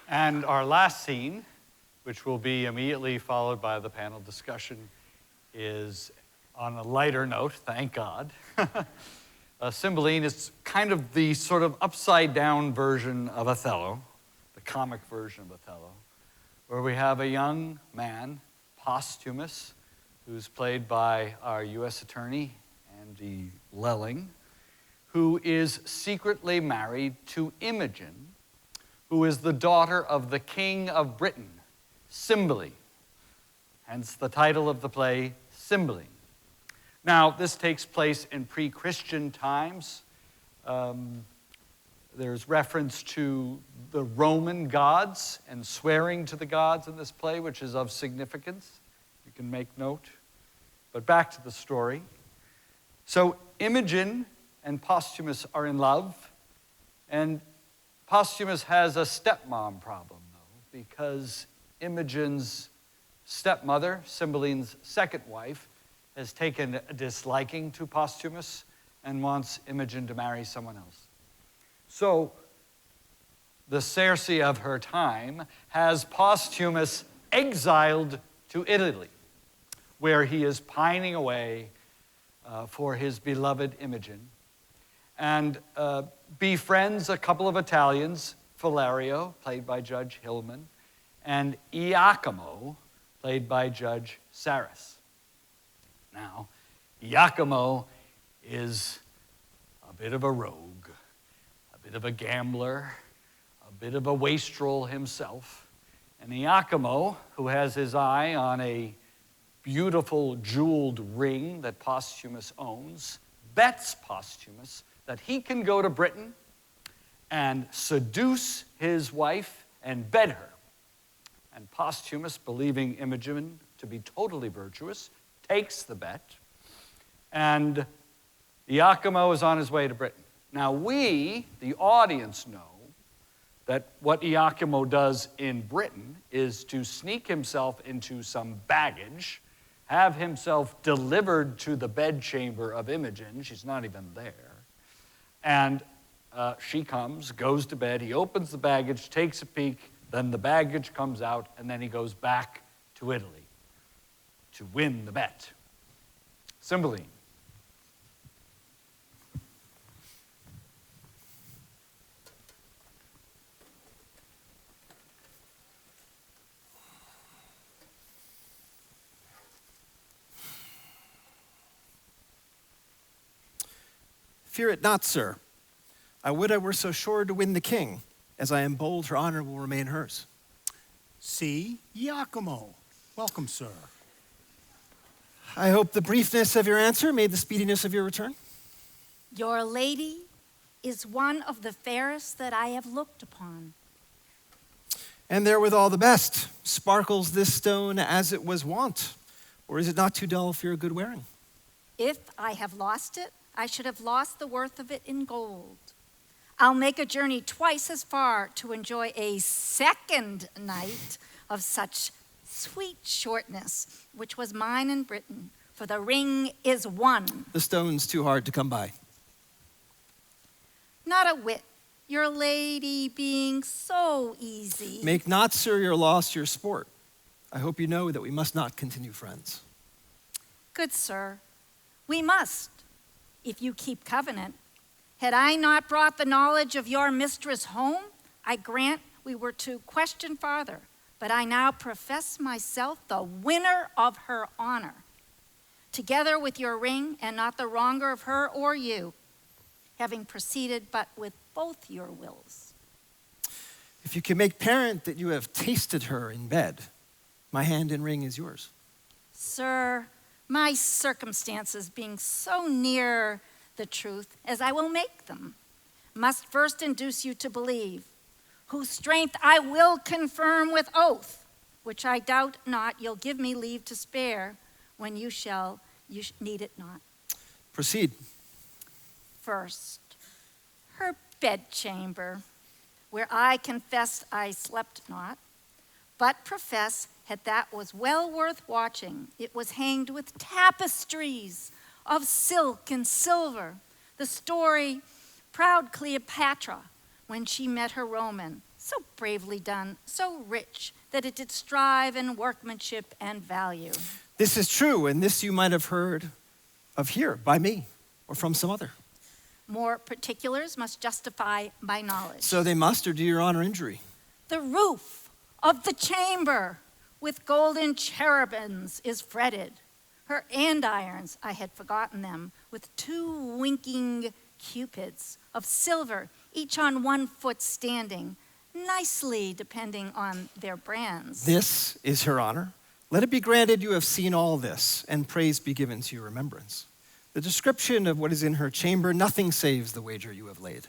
And our last scene, which will be immediately followed by the panel discussion, is on a lighter note, thank God. Cymbeline is kind of the sort of upside-down version of Othello, the comic version of Othello, where we have a young man, Posthumus, who's played by our U.S. Attorney, Andy Lelling, who is secretly married to Imogen, who is the daughter of the King of Britain, Cymbeline. Hence the title of the play, Cymbeline. Now, this takes place in pre-Christian times. There's reference to the Roman gods and swearing to the gods in this play, which is of significance. You can make note. But back to the story. So Imogen and Posthumus are in love, and Posthumus has a stepmom problem, though, because Imogen's stepmother, Cymbeline's second wife, has taken a disliking to Posthumus and wants Imogen to marry someone else. So the Circe of her time has Posthumus exiled to Italy, where he is pining away for his beloved Imogen, and befriends a couple of Italians, Philario, played by Judge Hillman, and Iachimo, played by Judge Sarris. Now, Iachimo is a bit of a rogue, a bit of a gambler, a bit of a wastrel himself. And Iachimo, who has his eye on a beautiful jeweled ring that Posthumus owns, bets Posthumus that he can go to Britain and seduce his wife and bed her. And Posthumus, believing Imogen to be totally virtuous, takes the bet, and Iachimo is on his way to Britain. Now we, the audience, know that what Iachimo does in Britain is to sneak himself into some baggage, have himself delivered to the bedchamber of Imogen. She's not even there. And she comes, goes to bed, he opens the baggage, takes a peek, then the baggage comes out, and then he goes back to Italy to win the bet. Cymbeline. Fear it not, sir. I would I were so sure to win the king, as I am bold her honor will remain hers. See, Iachimo. Welcome, sir. I hope the briefness of your answer made the speediness of your return. Your lady is one of the fairest that I have looked upon. And therewith all the best. Sparkles this stone as it was wont, or is it not too dull for your good wearing? If I have lost it, I should have lost the worth of it in gold. I'll make a journey twice as far to enjoy a second night of such sweet shortness, which was mine in Britain, for the ring is won. The stone's too hard to come by. Not a whit. Your lady being so easy. Make not, sir, your loss your sport. I hope you know that we must not continue friends. Good sir, we must, if you keep covenant. Had I not brought the knowledge of your mistress home, I grant we were to question farther, but I now profess myself the winner of her honor, together with your ring, and not the wronger of her or you, having proceeded but with both your wills. If you can make parent that you have tasted her in bed, my hand and ring is yours. Sir, my circumstances being so near the truth as I will make them, must first induce you to believe, whose strength I will confirm with oath, which I doubt not you'll give me leave to spare when you need it not. Proceed. First, her bedchamber, where I confess I slept not, but profess that was well worth watching. It was hanged with tapestries of silk and silver. The story, proud Cleopatra, when she met her Roman, so bravely done, so rich, that it did strive in workmanship and value. This is true, and this you might have heard of here by me or from some other. More particulars must justify my knowledge. So they must, or do your honor injury. The roof of the chamber with golden cherubims is fretted. Her andirons, I had forgotten them, with 2 winking cupids of silver, each on 1 foot standing, nicely depending on their brands. This is her honor. Let it be granted you have seen all this, and praise be given to your remembrance. The description of what is in her chamber, nothing saves the wager you have laid.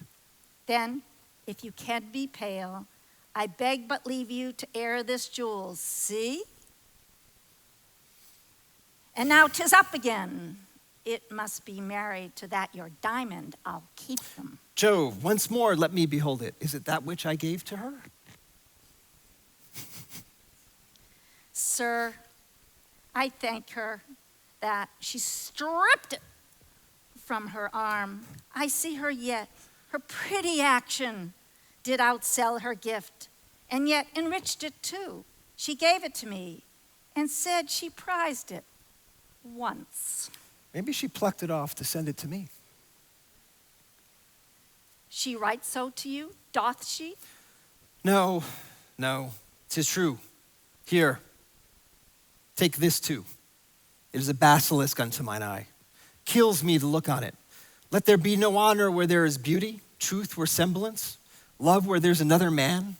Then, if you can be pale, I beg but leave you to air this jewel. See? And now 'tis up again. It must be married to that your diamond. I'll keep them. Jove, once more let me behold it. Is it that which I gave to her? Sir, I thank her that she stripped it from her arm. I see her yet. Her pretty action did outsell her gift, and yet enriched it too. She gave it to me and said she prized it once. Maybe she plucked it off to send it to me. She writes so to you, doth she? No, 'tis true. Here, take this too. It is a basilisk unto mine eye. Kills me to look on it. Let there be no honor where there is beauty, truth where semblance, love where there's another man.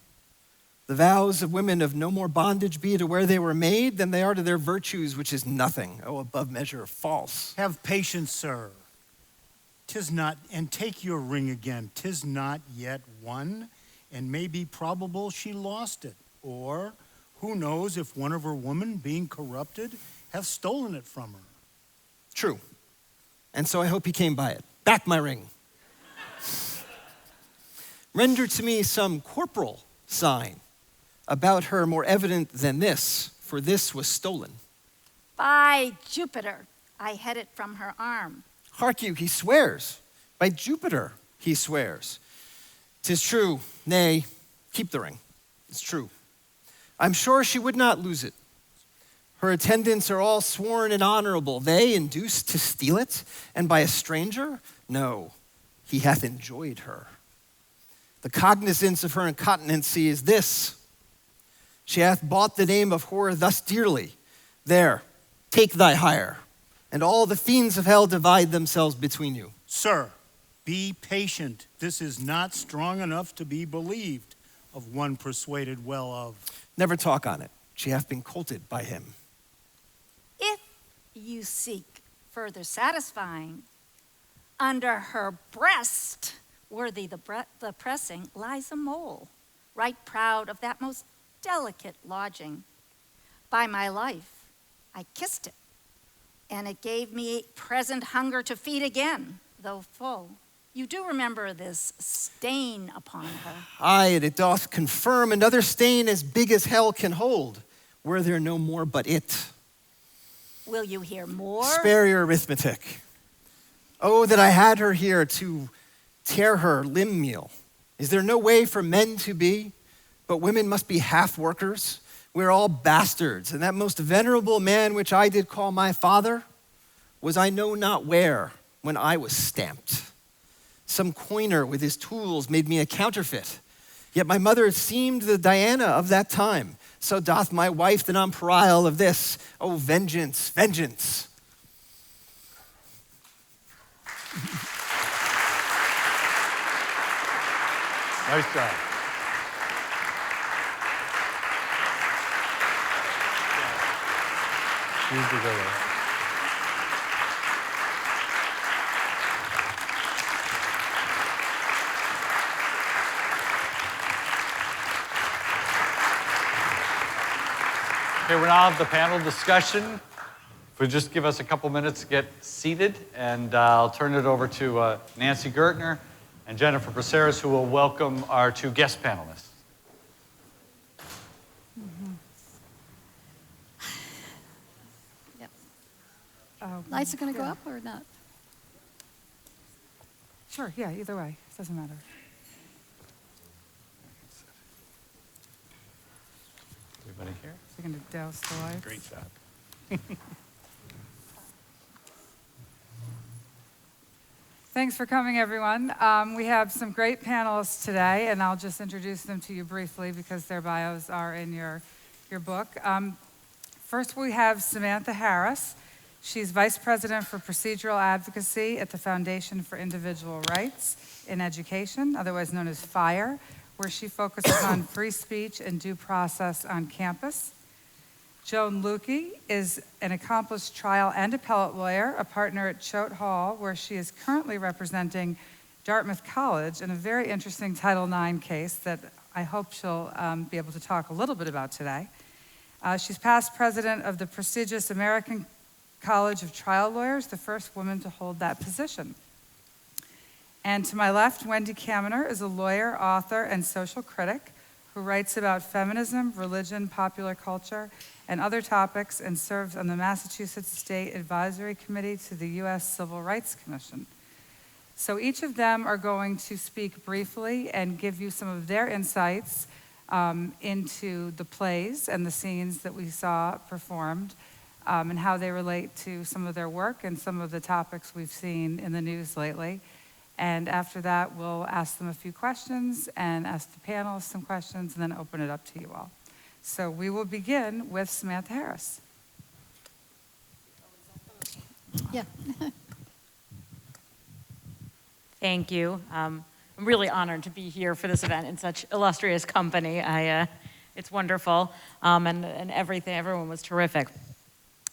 The vows of women of no more bondage be to where they were made than they are to their virtues, which is nothing, above measure false. Have patience, sir. 'Tis not, and take your ring again. 'Tis not yet won, and may be probable she lost it. Or, who knows if one of her women, being corrupted, hath stolen it from her. True. And so I hope he came by it. Back my ring. Render to me some corporal sign about her more evident than this, for this was stolen. By Jupiter, I had it from her arm. Hark you, he swears. By Jupiter, he swears. 'Tis true. Nay, keep the ring. It's true. I'm sure she would not lose it. Her attendants are all sworn and honorable. They induced to steal it, and by a stranger? No, he hath enjoyed her. The cognizance of her incontinency is this. She hath bought the name of whore thus dearly. There, take thy hire, and all the fiends of hell divide themselves between you. Sir, be patient. This is not strong enough to be believed of one persuaded well of. Never talk on it. She hath been colted by him. If you seek further satisfying, under her breast, worthy the pressing, lies a mole, right proud of that most delicate lodging. By my life, I kissed it, and it gave me present hunger to feed again, though full. You do remember this stain upon her. Aye, and it doth confirm another stain as big as hell can hold, were there no more but it. Will you hear more? Spare your arithmetic. Oh, that I had her here to tear her limb meal? Is there no way for men to be, but women must be half workers? We're all bastards, and that most venerable man which I did call my father was I know not where when I was stamped. Some coiner with his tools made me a counterfeit, yet my mother seemed the Diana of that time. So doth my wife the nonpareil of this. Oh, vengeance, vengeance. Nice job. Use the go. Okay, we're now at the panel discussion. If you just give us a couple minutes to get seated, and I'll turn it over to Nancy Gertner and Jennifer Braceros, who will welcome our two guest panelists. Yep. Lights are going to go up or not? Sure, yeah, either way. It doesn't matter. Everybody here? So you're going to douse the lights? Great job. Thanks for coming, everyone. We have some great panelists today, and I'll just introduce them to you briefly because their bios are in your book. First, we have Samantha Harris. She's Vice President for Procedural Advocacy at the Foundation for Individual Rights in Education, otherwise known as FIRE, where she focuses on free speech and due process on campus. Joan Lukie is an accomplished trial and appellate lawyer, a partner at Choate Hall, where she is currently representing Dartmouth College in a very interesting Title IX case that I hope she'll be able to talk a little bit about today. She's past president of the prestigious American College of Trial Lawyers, the first woman to hold that position. And to my left, Wendy Kaminer is a lawyer, author, and social critic who writes about feminism, religion, popular culture, and other topics, and serves on the Massachusetts State Advisory Committee to the U.S. Civil Rights Commission. So each of them are going to speak briefly and give you some of their insights into the plays and the scenes that we saw performed, and how they relate to some of their work and some of the topics we've seen in the news lately. And after that, we'll ask them a few questions and ask the panelists some questions and then open it up to you all. So we will begin with Samantha Harris. Yeah. Thank you. I'm really honored to be here for this event in such illustrious company. It's wonderful, and everyone was terrific.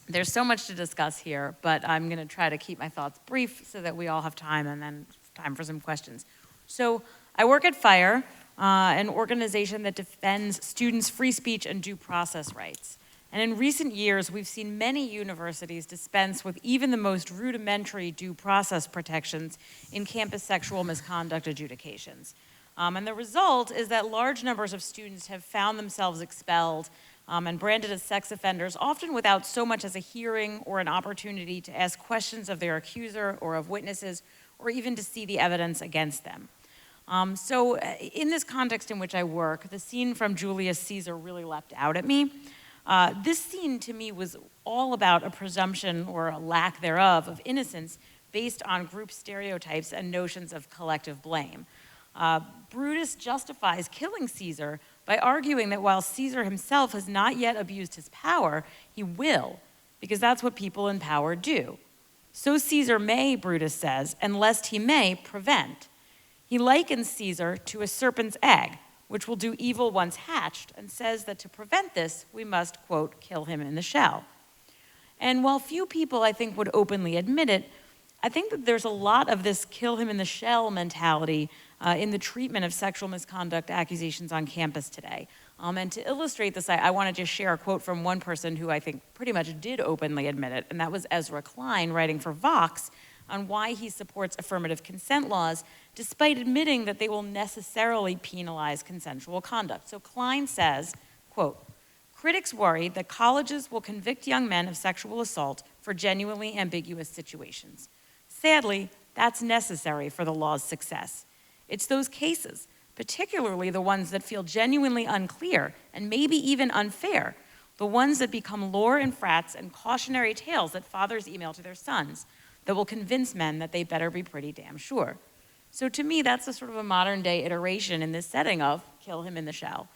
There's so much to discuss here, but I'm going to try to keep my thoughts brief so that we all have time and then time for some questions. So I work at FIRE, an organization that defends students' free speech and due process rights. And in recent years, we've seen many universities dispense with even the most rudimentary due process protections in campus sexual misconduct adjudications. And the result is that large numbers of students have found themselves expelled and branded as sex offenders, often without so much as a hearing or an opportunity to ask questions of their accuser or of witnesses, or even to see the evidence against them. So in this context in which I work, the scene from Julius Caesar really leapt out at me. This scene to me was all about a presumption or a lack thereof of innocence based on group stereotypes and notions of collective blame. Brutus justifies killing Caesar by arguing that while Caesar himself has not yet abused his power, he will, because that's what people in power do. So Caesar may, Brutus says, and lest he may, prevent. He likens Caesar to a serpent's egg, which will do evil once hatched, and says that to prevent this, we must, quote, kill him in the shell. And while few people, I think, would openly admit it, I think that there's a lot of this kill him in the shell mentality in the treatment of sexual misconduct accusations on campus today. And to illustrate this, I want to just share a quote from one person who I think pretty much did openly admit it, and that was Ezra Klein, writing for Vox, on why he supports affirmative consent laws, despite admitting that they will necessarily penalize consensual conduct. So Klein says, quote, critics worry that colleges will convict young men of sexual assault for genuinely ambiguous situations. Sadly, That's necessary for the law's success. It's those cases, particularly the ones that feel genuinely unclear and maybe even unfair, the ones that become lore and frats and cautionary tales that fathers email to their sons, that will convince men that they better be pretty damn sure. So to me, that's a sort of a modern day iteration in this setting of kill him in the shell.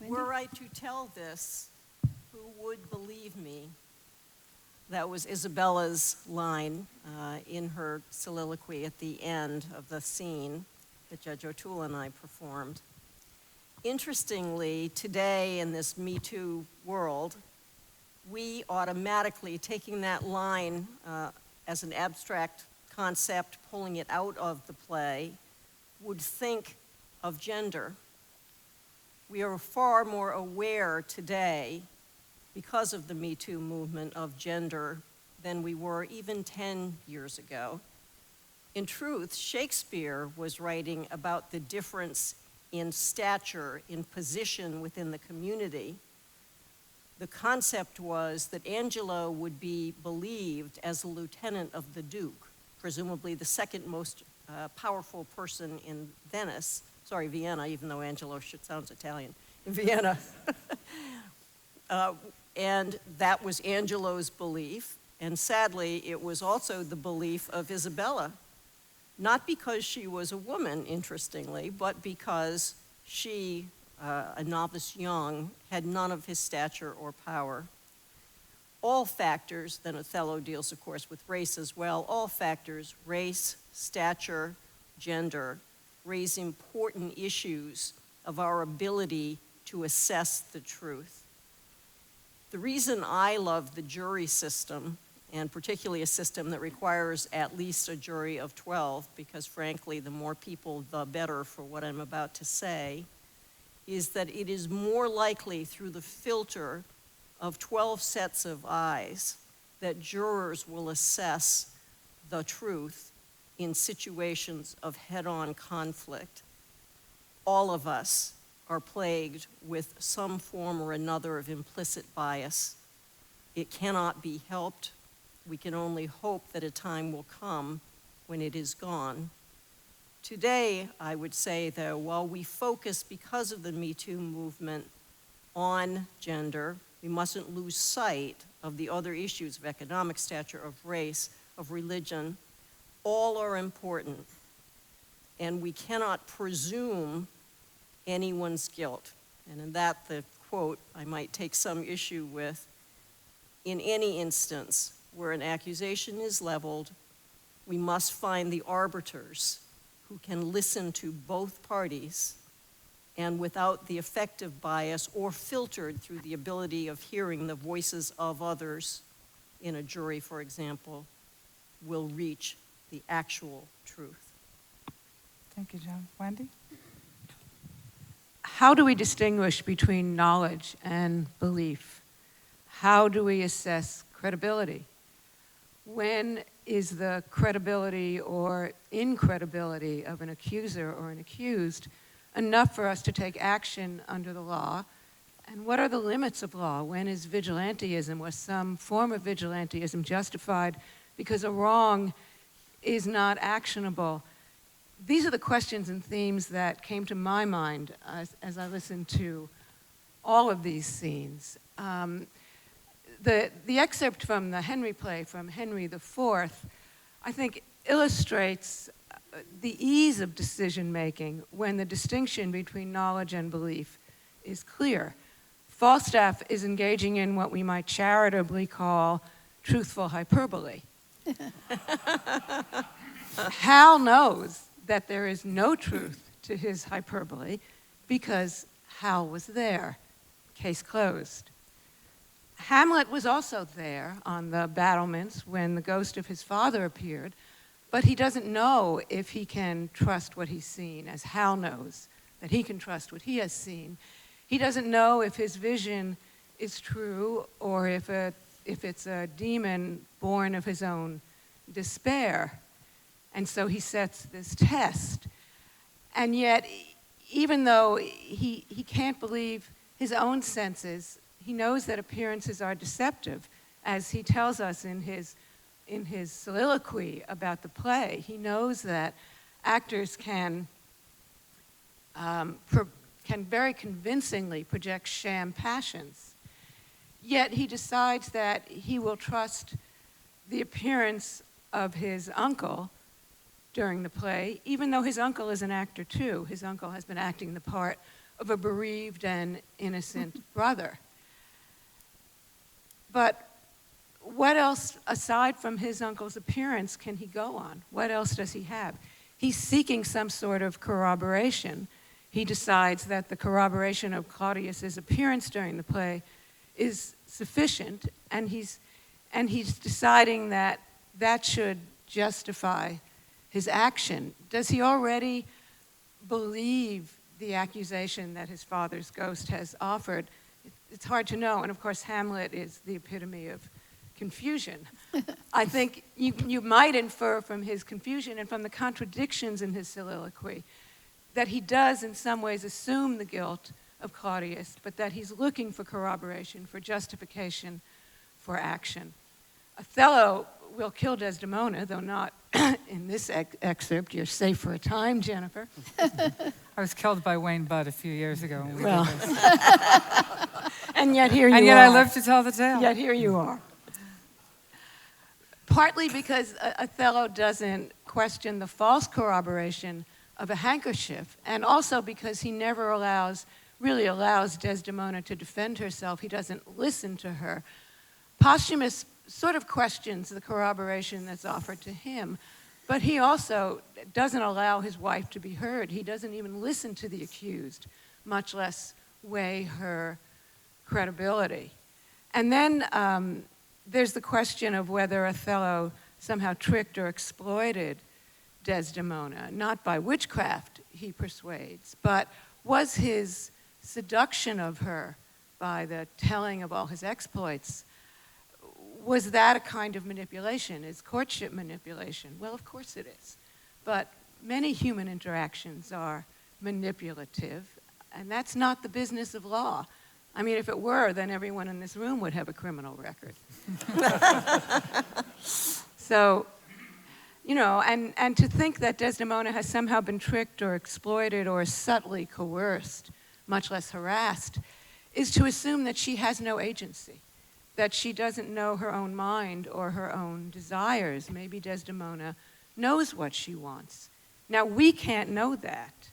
Were I to tell this, who would believe me? That was Isabella's line in her soliloquy at the end of the scene that Judge O'Toole and I performed. Interestingly, today in this Me Too world, we automatically, taking that line as an abstract concept, pulling it out of the play, would think of gender. We are far more aware today, because of the Me Too movement, of gender than we were even 10 years ago. In truth, Shakespeare was writing about the difference in stature, in position within the community. The concept was that Angelo would be believed as a lieutenant of the Duke, presumably the second most powerful person in Vienna, even though Angelo sounds Italian, in Vienna. And that was Angelo's belief, and sadly, it was also the belief of Isabella, not because she was a woman, interestingly, but because she, a novice young, had none of his stature or power. All factors, then Othello deals, of course, with race as well, all factors, race, stature, gender, raise important issues of our ability to assess the truth. The reason I love the jury system, and particularly a system that requires at least a jury of 12, because frankly, the more people, the better for what I'm about to say, is that it is more likely through the filter of 12 sets of eyes that jurors will assess the truth in situations of head-on conflict. All of us are plagued with some form or another of implicit bias. It cannot be helped. We can only hope that a time will come when it is gone. Today, I would say, though, while we focus, because of the Me Too movement, on gender, we mustn't lose sight of the other issues of economic stature, of race, of religion. All are important, and we cannot presume anyone's guilt. And in that, the quote I might take some issue with. In any instance where an accusation is leveled, we must find the arbiters who can listen to both parties and without the effect of bias or filtered through the ability of hearing the voices of others in a jury, for example, will reach the actual truth. Thank you, Joan. Wendy? How do we distinguish between knowledge and belief? How do we assess credibility? When is the credibility or incredibility of an accuser or an accused enough for us to take action under the law? And what are the limits of law? When is vigilantism or some form of vigilantism justified because a wrong is not actionable? These are the questions and themes that came to my mind as I listened to all of these scenes. The excerpt from the Henry play from Henry IV, I think, illustrates the ease of decision-making when the distinction between knowledge and belief is clear. Falstaff is engaging in what we might charitably call truthful hyperbole. Hal knows that there is no truth to his hyperbole because Hal was there. Case closed. Hamlet was also there on the battlements when the ghost of his father appeared, but he doesn't know if he can trust what he's seen, as Hal knows that he can trust what he has seen. He doesn't know if his vision is true or if it's a demon born of his own despair. And so he sets this test. And yet, even though he can't believe his own senses, He knows that appearances are deceptive, as he tells us in his soliloquy about the play. He knows that actors can very convincingly project sham passions. Yet he decides that he will trust the appearance of his uncle during the play, even though his uncle is an actor too. His uncle has been acting the part of a bereaved and innocent brother. But what else, aside from his uncle's appearance, can he go on? What else does he have? He's seeking some sort of corroboration. He decides that the corroboration of Claudius's appearance during the play is sufficient, and he's deciding that that should justify his action. Does he already believe the accusation that his father's ghost has offered? It's hard to know, and of course Hamlet is the epitome of confusion. I think you might infer from his confusion and from the contradictions in his soliloquy that he does in some ways assume the guilt of Claudius, but that he's looking for corroboration, for justification, for action. Othello will kill Desdemona, though not in this excerpt. You're safe for a time, Jennifer. I was killed by Wayne Budd a few years ago. When we Well, did this. and yet here you are. And yet I live to tell the tale. Yet here you are. Partly because Othello doesn't question the false corroboration of a handkerchief, and also because he never really allows Desdemona to defend herself. He doesn't listen to her. Posthumus sort of questions the corroboration that's offered to him, but he also doesn't allow his wife to be heard. He doesn't even listen to the accused, much less weigh her credibility. And then there's the question of whether Othello somehow tricked or exploited Desdemona, not by witchcraft, he persuades, but was his seduction of her by the telling of all his exploits, was that a kind of manipulation? Is courtship manipulation? Well, of course it is. But many human interactions are manipulative, and that's not the business of law. I mean, if it were, then everyone in this room would have a criminal record. So, you know, and to think that Desdemona has somehow been tricked or exploited or subtly coerced, much less harassed, is to assume that she has no agency, that she doesn't know her own mind or her own desires. Maybe Desdemona knows what she wants. Now, we can't know that.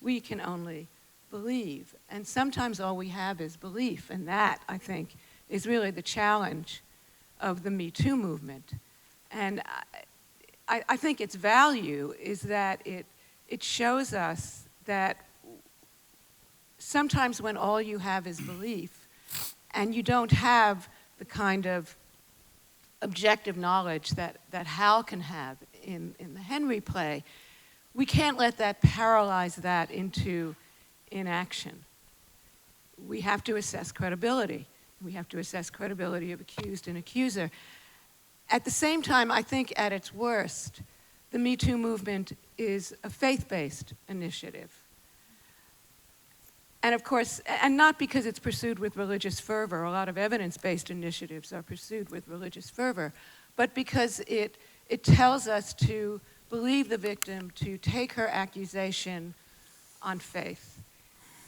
We can only believe. And sometimes all we have is belief, and that, I think, is really the challenge of the Me Too movement. And I think its value is that it shows us that sometimes when all you have is belief, and you don't have the kind of objective knowledge that Hal can have in the Henry play, we can't let that paralyze that into inaction. We have to assess credibility. We have to assess credibility of accused and accuser. At the same time, I think at its worst, the Me Too movement is a faith-based initiative. And of course, and not because it's pursued with religious fervor. A lot of evidence-based initiatives are pursued with religious fervor, but because it tells us to believe the victim, to take her accusation on faith.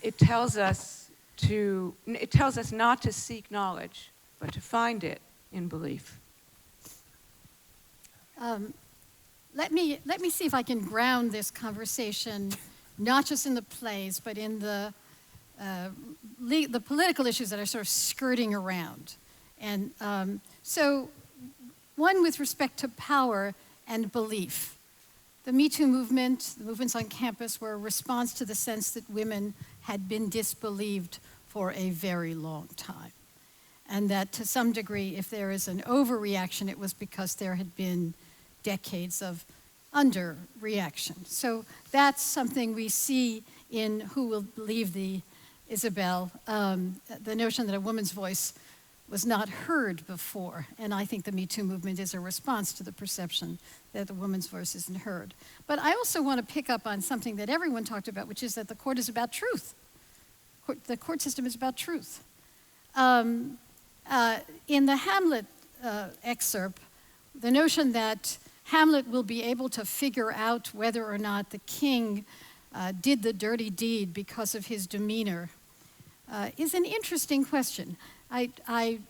It tells us not to seek knowledge, but to find it in belief. Let me see if I can ground this conversation, not just in the plays, but in the political issues that are sort of skirting around. And so one with respect to power and belief. The Me Too movement, the movements on campus, were a response to the sense that women had been disbelieved for a very long time. And that to some degree, if there is an overreaction, it was because there had been decades of underreaction. So that's something we see in Who Will Believe Thee, Isabel, the notion that a woman's voice was not heard before. And I think the Me Too movement is a response to the perception that the woman's voice isn't heard. But I also want to pick up on something that everyone talked about, which is that the court is about truth. The court system is about truth. In the Hamlet excerpt, the notion that Hamlet will be able to figure out whether or not the king did the dirty deed because of his demeanor is an interesting question. I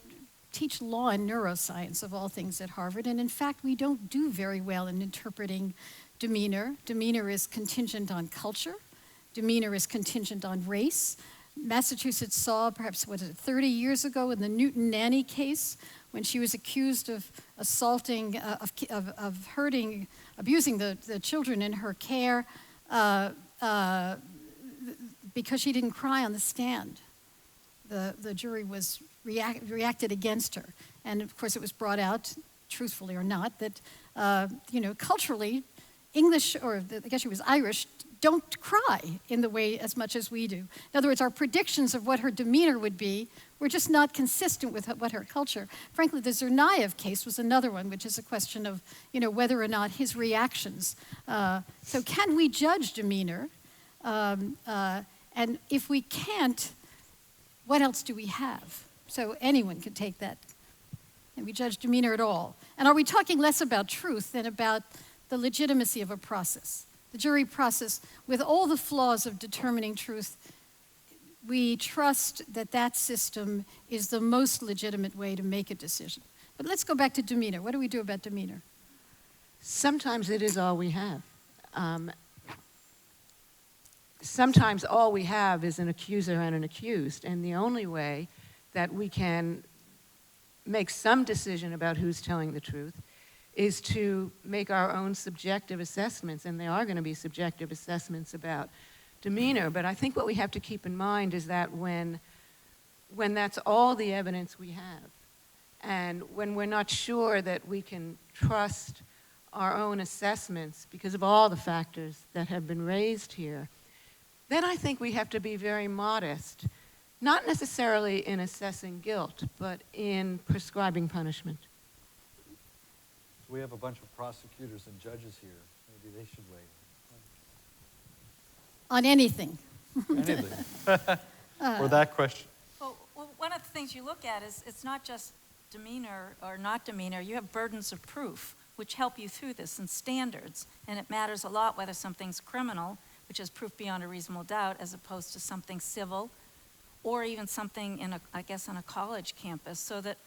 teach law and neuroscience, of all things, at Harvard, and in fact, we don't do very well in interpreting demeanor. Demeanor is contingent on culture. Demeanor is contingent on race. Massachusetts saw, perhaps, 30 years ago in the Newton Nanny case, when she was accused of assaulting, of hurting, abusing the children in her care because she didn't cry on the stand. The jury reacted against her. And of course it was brought out, truthfully or not, that culturally, English, or I guess she was Irish, don't cry in the way as much as we do. In other words, our predictions of what her demeanor would be were just not consistent with what her culture. Frankly, the Tsarnaev case was another one, which is a question of whether or not his reactions. So can we judge demeanor? And if we can't, what else do we have? So anyone can take that. And we judge demeanor at all. And are we talking less about truth than about the legitimacy of a process? The jury process, with all the flaws of determining truth, we trust that that system is the most legitimate way to make a decision. But let's go back to demeanor. What do we do about demeanor? Sometimes it is all we have. Sometimes all we have is an accuser and an accused, and the only way that we can make some decision about who's telling the truth is to make our own subjective assessments, and there are going to be subjective assessments about demeanor. But I think what we have to keep in mind is that when that's all the evidence we have, and when we're not sure that we can trust our own assessments because of all the factors that have been raised here, then I think we have to be very modest, not necessarily in assessing guilt, but in prescribing punishment. We have a bunch of prosecutors and judges here. Maybe they should weigh in. On anything. Anything. Or that question. Well, one of the things you look at is it's not just demeanor or not demeanor. You have burdens of proof, which help you through this, and standards. And it matters a lot whether something's criminal, which is proof beyond a reasonable doubt, as opposed to something civil, or even something on a college campus. So that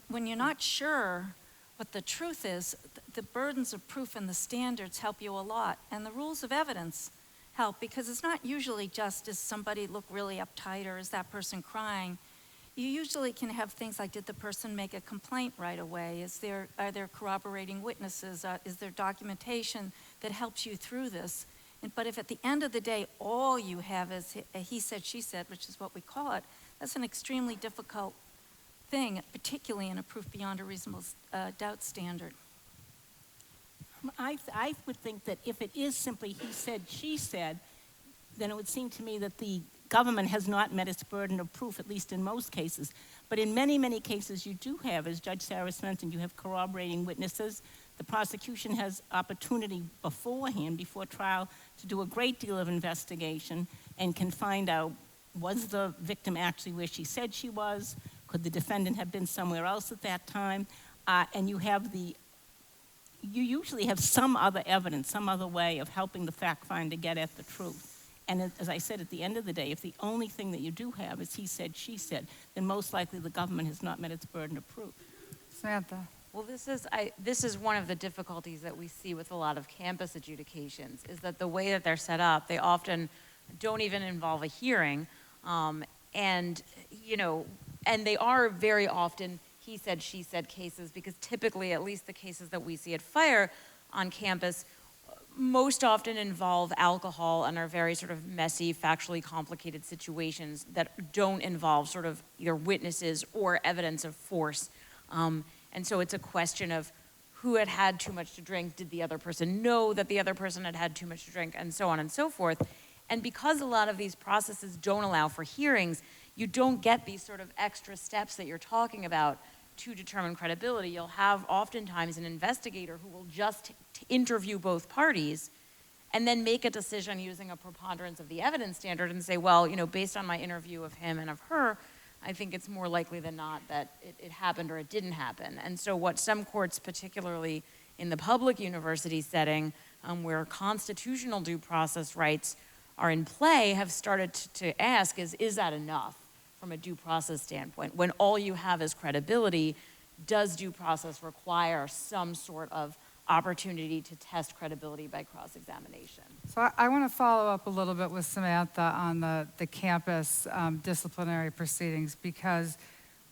when you're not sure what the truth is, the burdens of proof and the standards help you a lot. And the rules of evidence help, because it's not usually just, does somebody look really uptight or is that person crying? You usually can have things like, did the person make a complaint right away? Are there corroborating witnesses? Is there documentation that helps you through this? But if at the end of the day, all you have is a he said, she said, which is what we call it, that's an extremely difficult thing, particularly in a proof beyond a reasonable doubt standard. I would think that if it is simply he said, she said, then it would seem to me that the government has not met its burden of proof, at least in most cases. But in many, many cases you do have, as Judge Saris mentioned, you have corroborating witnesses. The prosecution has opportunity beforehand, before trial, to do a great deal of investigation and can find out, was the victim actually where she said she was? Could the defendant have been somewhere else at that time? And you usually have some other evidence, some other way of helping the fact finder get at the truth. And as I said, at the end of the day, if the only thing that you do have is he said, she said, then most likely the government has not met its burden of proof. Samantha. Well, this is one of the difficulties that we see with a lot of campus adjudications, is that the way that they're set up, they often don't even involve a hearing, and they are very often he said, she said cases, because typically, at least the cases that we see at Fire on campus, most often involve alcohol and are very sort of messy, factually complicated situations that don't involve sort of either witnesses or evidence of force. And so it's a question of who had had too much to drink, did the other person know that the other person had had too much to drink, and so on and so forth. And because a lot of these processes don't allow for hearings, you don't get these sort of extra steps that you're talking about to determine credibility. You'll have oftentimes an investigator who will just interview both parties and then make a decision using a preponderance of the evidence standard and say, well, based on my interview of him and of her, I think it's more likely than not that it happened or it didn't happen. And so what some courts, particularly in the public university setting, where constitutional due process rights are in play, have started to ask is that enough from a due process standpoint? When all you have is credibility, does due process require some sort of opportunity to test credibility by cross-examination? So I want to follow up a little bit with Samantha on the campus disciplinary proceedings, because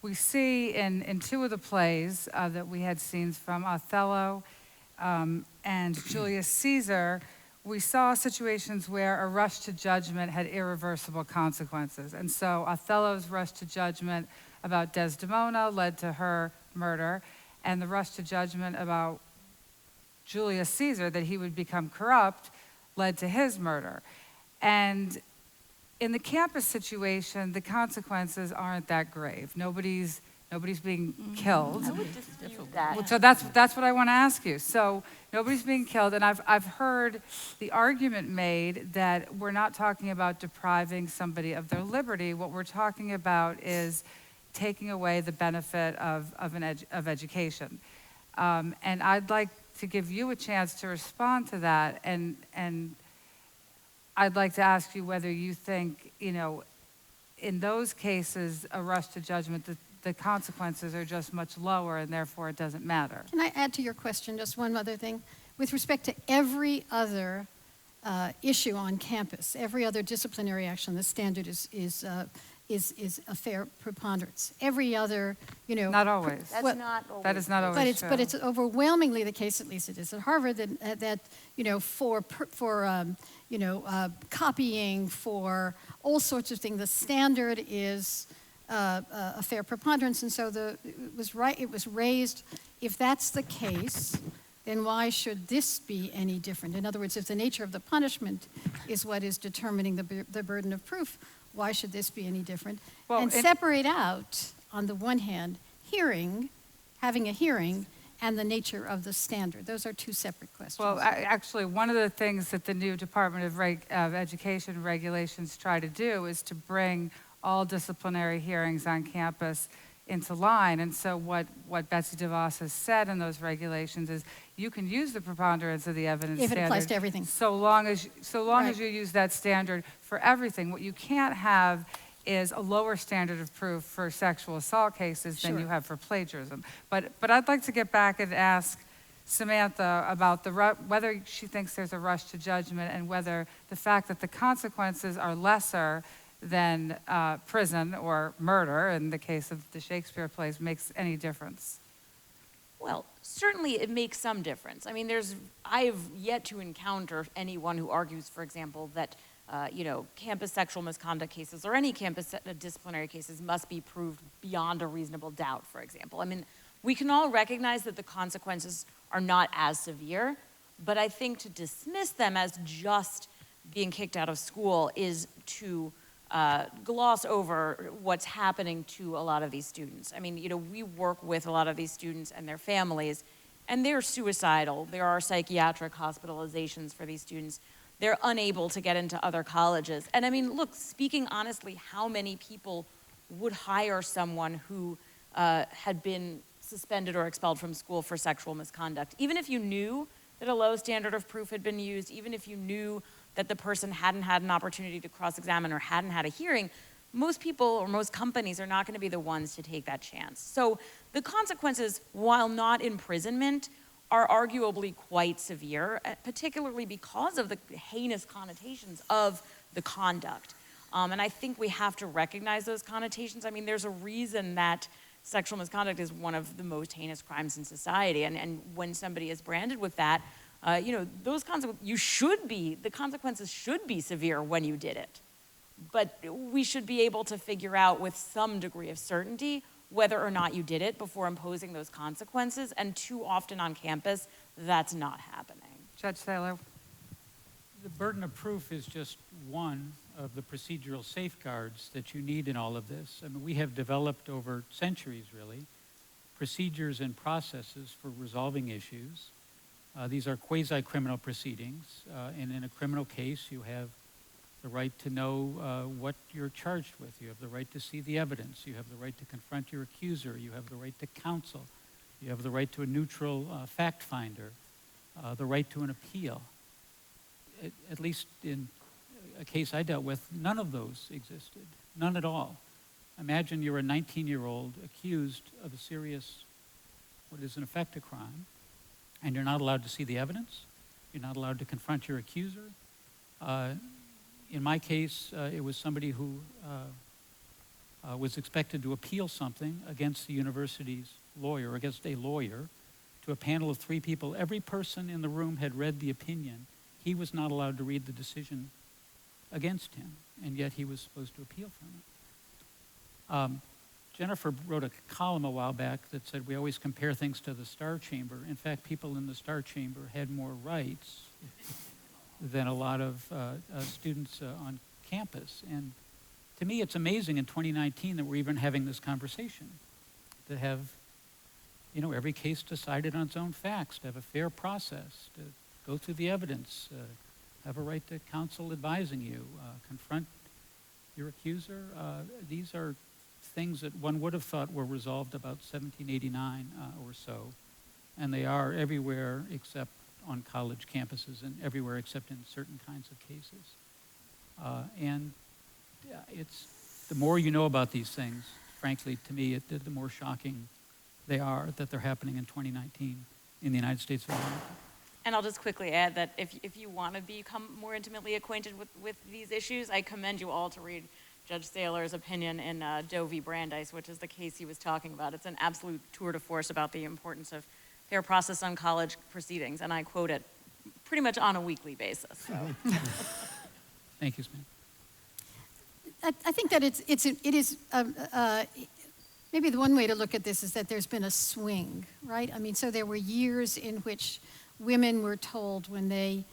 we see in two of the plays that we had scenes from, Othello and Julius Caesar, we saw situations where a rush to judgment had irreversible consequences. And so Othello's rush to judgment about Desdemona led to her murder, and the rush to judgment about Julius Caesar, that he would become corrupt, led to his murder. And in the campus situation, the consequences aren't that grave. Nobody's being killed. I would dispute that. Well, so that's what I want to ask you. So nobody's being killed, and I've heard the argument made that we're not talking about depriving somebody of their liberty. What we're talking about is taking away the benefit of education. And I'd like to give you a chance to respond to that, and I'd like to ask you whether you think, in those cases, a rush to judgment, the consequences are just much lower, and therefore it doesn't matter. Can I add to your question just one other thing? With respect to every other issue on campus, every other disciplinary action, the standard is a fair preponderance. Every other, Not always. That's not always. That is not always true. But it's overwhelmingly the case, at least it is at Harvard, that for copying, for all sorts of things, the standard is a fair preponderance, and so it was raised. If that's the case, then why should this be any different? In other words, if the nature of the punishment is what is determining the burden of proof, why should this be any different? And separate out, on the one hand, having a hearing, and the nature of the standard. Those are two separate questions. Well, actually, one of the things that the new Department of Education regulations try to do is to bring all disciplinary hearings on campus into line. And so what Betsy DeVos has said in those regulations is you can use the preponderance of the evidence if it standard applies to everything. So long as you use that standard for everything. What you can't have is a lower standard of proof for sexual assault cases than you have for plagiarism. But I'd like to get back and ask Samantha about whether she thinks there's a rush to judgment, and whether the fact that the consequences are lesser than prison or murder, in the case of the Shakespeare plays, makes any difference. Well, certainly it makes some difference. I mean, I've yet to encounter anyone who argues, for example, that campus sexual misconduct cases or any campus disciplinary cases must be proved beyond a reasonable doubt, for example. I mean, we can all recognize that the consequences are not as severe, but I think to dismiss them as just being kicked out of school is to gloss over what's happening to a lot of these students. I mean, we work with a lot of these students and their families, and they're suicidal. There are psychiatric hospitalizations for these students. They're unable to get into other colleges. And I mean, look, speaking honestly, how many people would hire someone who had been suspended or expelled from school for sexual misconduct? Even if you knew that a low standard of proof had been used, even if you knew that the person hadn't had an opportunity to cross-examine or hadn't had a hearing, most people or most companies are not going to be the ones to take that chance. So the consequences, while not imprisonment, are arguably quite severe, particularly because of the heinous connotations of the conduct. And I think we have to recognize those connotations. I mean, there's a reason that sexual misconduct is one of the most heinous crimes in society. And when somebody is branded with that, those the consequences should be severe when you did it. But we should be able to figure out with some degree of certainty whether or not you did it before imposing those consequences. And too often on campus, that's not happening. Judge Taylor. The burden of proof is just one of the procedural safeguards that you need in all of this. I mean, we have developed over centuries, really, procedures and processes for resolving issues. These are quasi-criminal proceedings, and in a criminal case, you have the right to know what you're charged with. You have the right to see the evidence. You have the right to confront your accuser. You have the right to counsel. You have the right to a neutral fact finder, the right to an appeal. At least in a case I dealt with, none of those existed, none at all. Imagine you're a 19-year-old accused of a serious, what is in effect a crime, and you're not allowed to see the evidence. You're not allowed to confront your accuser. In my case, it was somebody who was expected to appeal something against the university's lawyer, against a lawyer, to a panel of 3 people. Every person in the room had read the opinion. He was not allowed to read the decision against him, and yet he was supposed to appeal from it. Jennifer wrote a column a while back that said we always compare things to the Star Chamber. In fact, people in the Star Chamber had more rights than a lot of students on campus. And to me, it's amazing in 2019 that we're even having this conversation, to have, you know, every case decided on its own facts, to have a fair process, to go through the evidence, have a right to counsel advising you, confront your accuser. These are things that one would have thought were resolved about 1789 or so, and they are everywhere except on college campuses and everywhere except in certain kinds of cases. And it's the more you know about these things, frankly, to me, the more shocking they are that they're happening in 2019 in the United States of America. And I'll just quickly add that if you want to become more intimately acquainted with these issues, I commend you all to read Judge Saylor's opinion in Doe v. Brandeis, which is the case he was talking about. It's an absolute tour de force about the importance of fair process on college proceedings, and I quote it pretty much on a weekly basis. So. Thank you, Samantha. I think that it is maybe the one way to look at this is that there's been a swing, right? I mean, so there were years in which women were told when they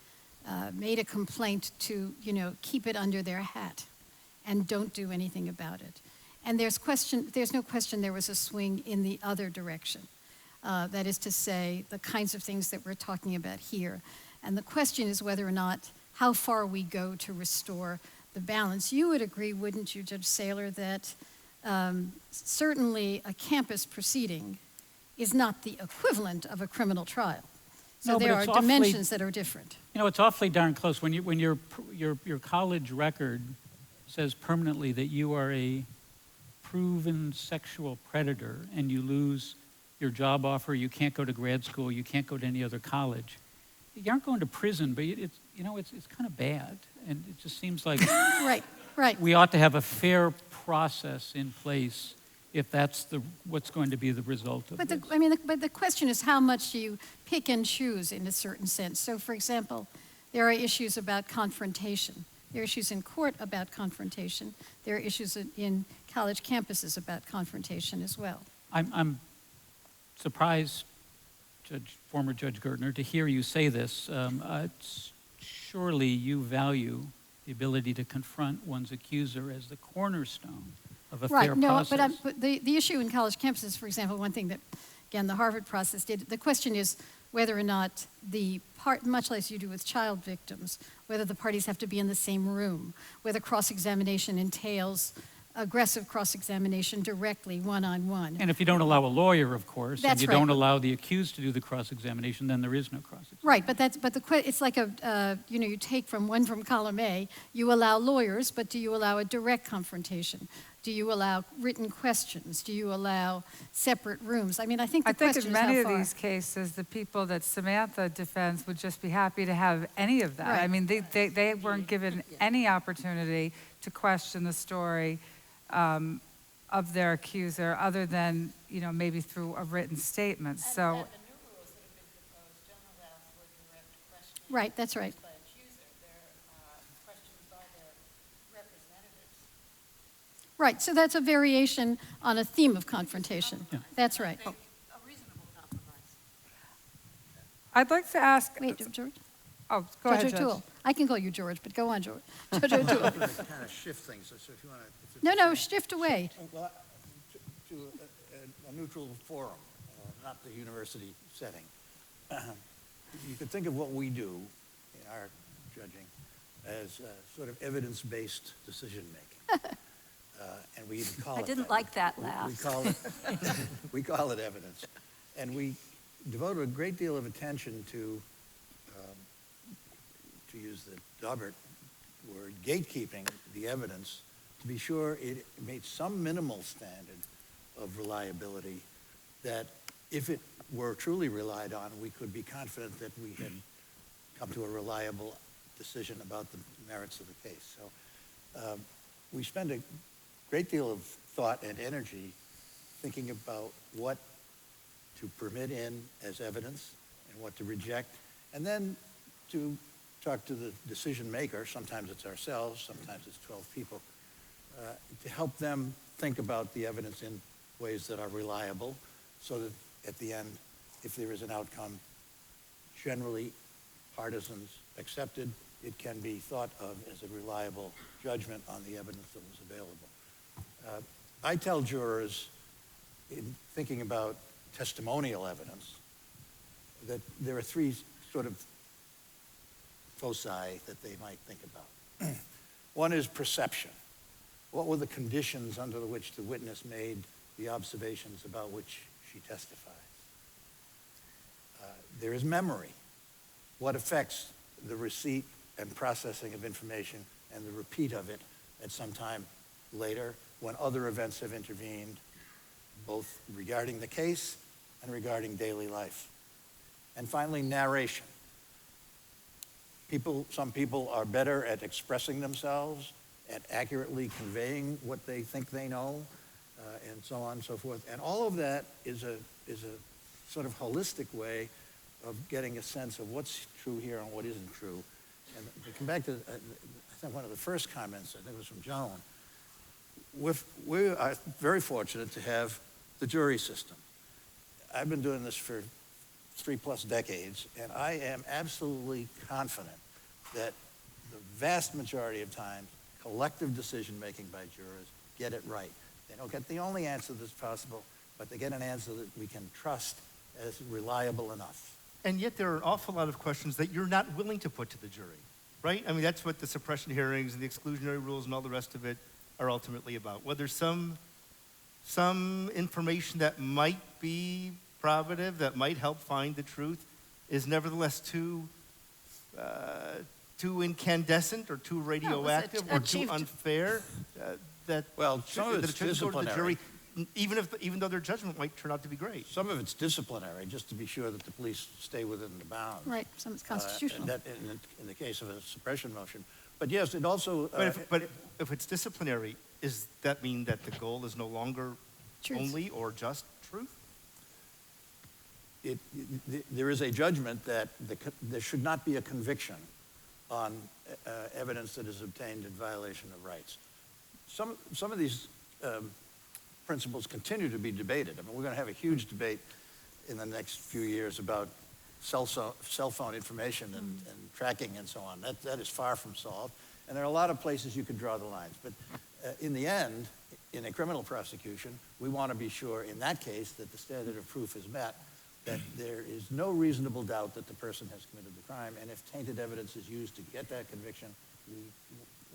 made a complaint to, you know, keep it under their hat and don't do anything about it. And there's no question there was a swing in the other direction. That is to say, the kinds of things that we're talking about here. And the question is whether or not, how far we go to restore the balance. You would agree, wouldn't you, Judge Saylor, that certainly a campus proceeding is not the equivalent of a criminal trial. So No, there are dimensions that are different. You know, it's awfully darn close. When your college record says permanently that you are a proven sexual predator and you lose your job offer, you can't go to grad school, you can't go to any other college, you aren't going to prison, but it's kind of bad. And it just seems like right. we ought to have a fair process in place if that's what's going to be the result of this. But the question is how much do you pick and choose in a certain sense. So, for example, there are issues about confrontation. There are issues in court about confrontation. There are issues in college campuses about confrontation as well. I'm surprised, former Judge Gertner, to hear you say this. Surely you value the ability to confront one's accuser as the cornerstone of a fair process. Right, but the issue in college campuses, for example, one thing that, again, the Harvard process did, the question is whether or not much like you do with child victims, whether the parties have to be in the same room, whether cross-examination entails aggressive cross-examination directly, one-on-one. And if you don't allow a lawyer, of course, That's and you right. don't allow the accused to do the cross-examination, then there is no cross-examination. Right, it's like you take from column A, you allow lawyers, but do you allow a direct confrontation? Do you allow written questions? Do you allow separate rooms? I mean, I think the question in is how many far. of these cases, the people that Samantha defends would just be happy to have any of that. Right. I mean, they weren't given any opportunity to question the story of their accuser other than, maybe through a written statement. So. Right, that's right. Right, so that's a variation on a theme of confrontation. Yeah. That's right. I'd like to ask. Wait, George? Oh, go Judge ahead, O'Toole. Judge. I can call you George, but go on, George. Judge O'Toole. kind of shift things. So if you want to. No, shift away. Well, to a neutral forum, not the university setting. You could think of what we do in our judging as sort of evidence-based decision-making. And we even call I it didn't that. like that We laugh. call it, we call it evidence. And we devoted a great deal of attention to use the Daubert word, gatekeeping the evidence to be sure it made some minimal standard of reliability that if it were truly relied on, we could be confident that we had come to a reliable decision about the merits of the case. So we spend a great deal of thought and energy thinking about what to permit in as evidence and what to reject, and then to talk to the decision maker, sometimes it's ourselves, sometimes it's 12 people, to help them think about the evidence in ways that are reliable, so that at the end, if there is an outcome generally partisans accepted, it can be thought of as a reliable judgment on the evidence that was available. I tell jurors, in thinking about testimonial evidence, that there are three sort of foci that they might think about. One is perception. What were the conditions under which the witness made the observations about which she testifies? There is memory. What affects the receipt and processing of information and the repeat of it at some time later when other events have intervened, both regarding the case and regarding daily life. And finally, narration. Some people are better at expressing themselves, at accurately conveying what they think they know, and so on and so forth. And all of that is a sort of holistic way of getting a sense of what's true here and what isn't true. And to come back to, I think one of the first comments, I think it was from Joan, we are very fortunate to have the jury system. I've been doing this for 3+ decades, and I am absolutely confident that the vast majority of times, collective decision-making by jurors get it right. They don't get the only answer that's possible, but they get an answer that we can trust as reliable enough. And yet there are an awful lot of questions that you're not willing to put to the jury, right? I mean, that's what the suppression hearings and the exclusionary rules and all the rest of it are ultimately about. Whether some information that might be probative, that might help find the truth, is nevertheless too incandescent or too radioactive or too unfair that some of it's disciplinary. The jury, even though their judgment might turn out to be great. Some of it's disciplinary, just to be sure that the police stay within the bounds. Right, some is constitutional. In the case of a suppression motion. But yes, it also... But if it's disciplinary, does that mean that the goal is no longer truth. Only or just truth? There is a judgment that there should not be a conviction on evidence that is obtained in violation of rights. Some of these principles continue to be debated. I mean, we're going to have a huge debate in the next few years about cell phone information and tracking and so on. That is far from solved. And there are a lot of places you could draw the lines. But in the end, in a criminal prosecution, we want to be sure in that case that the standard of proof is met, that there is no reasonable doubt that the person has committed the crime. And if tainted evidence is used to get that conviction, we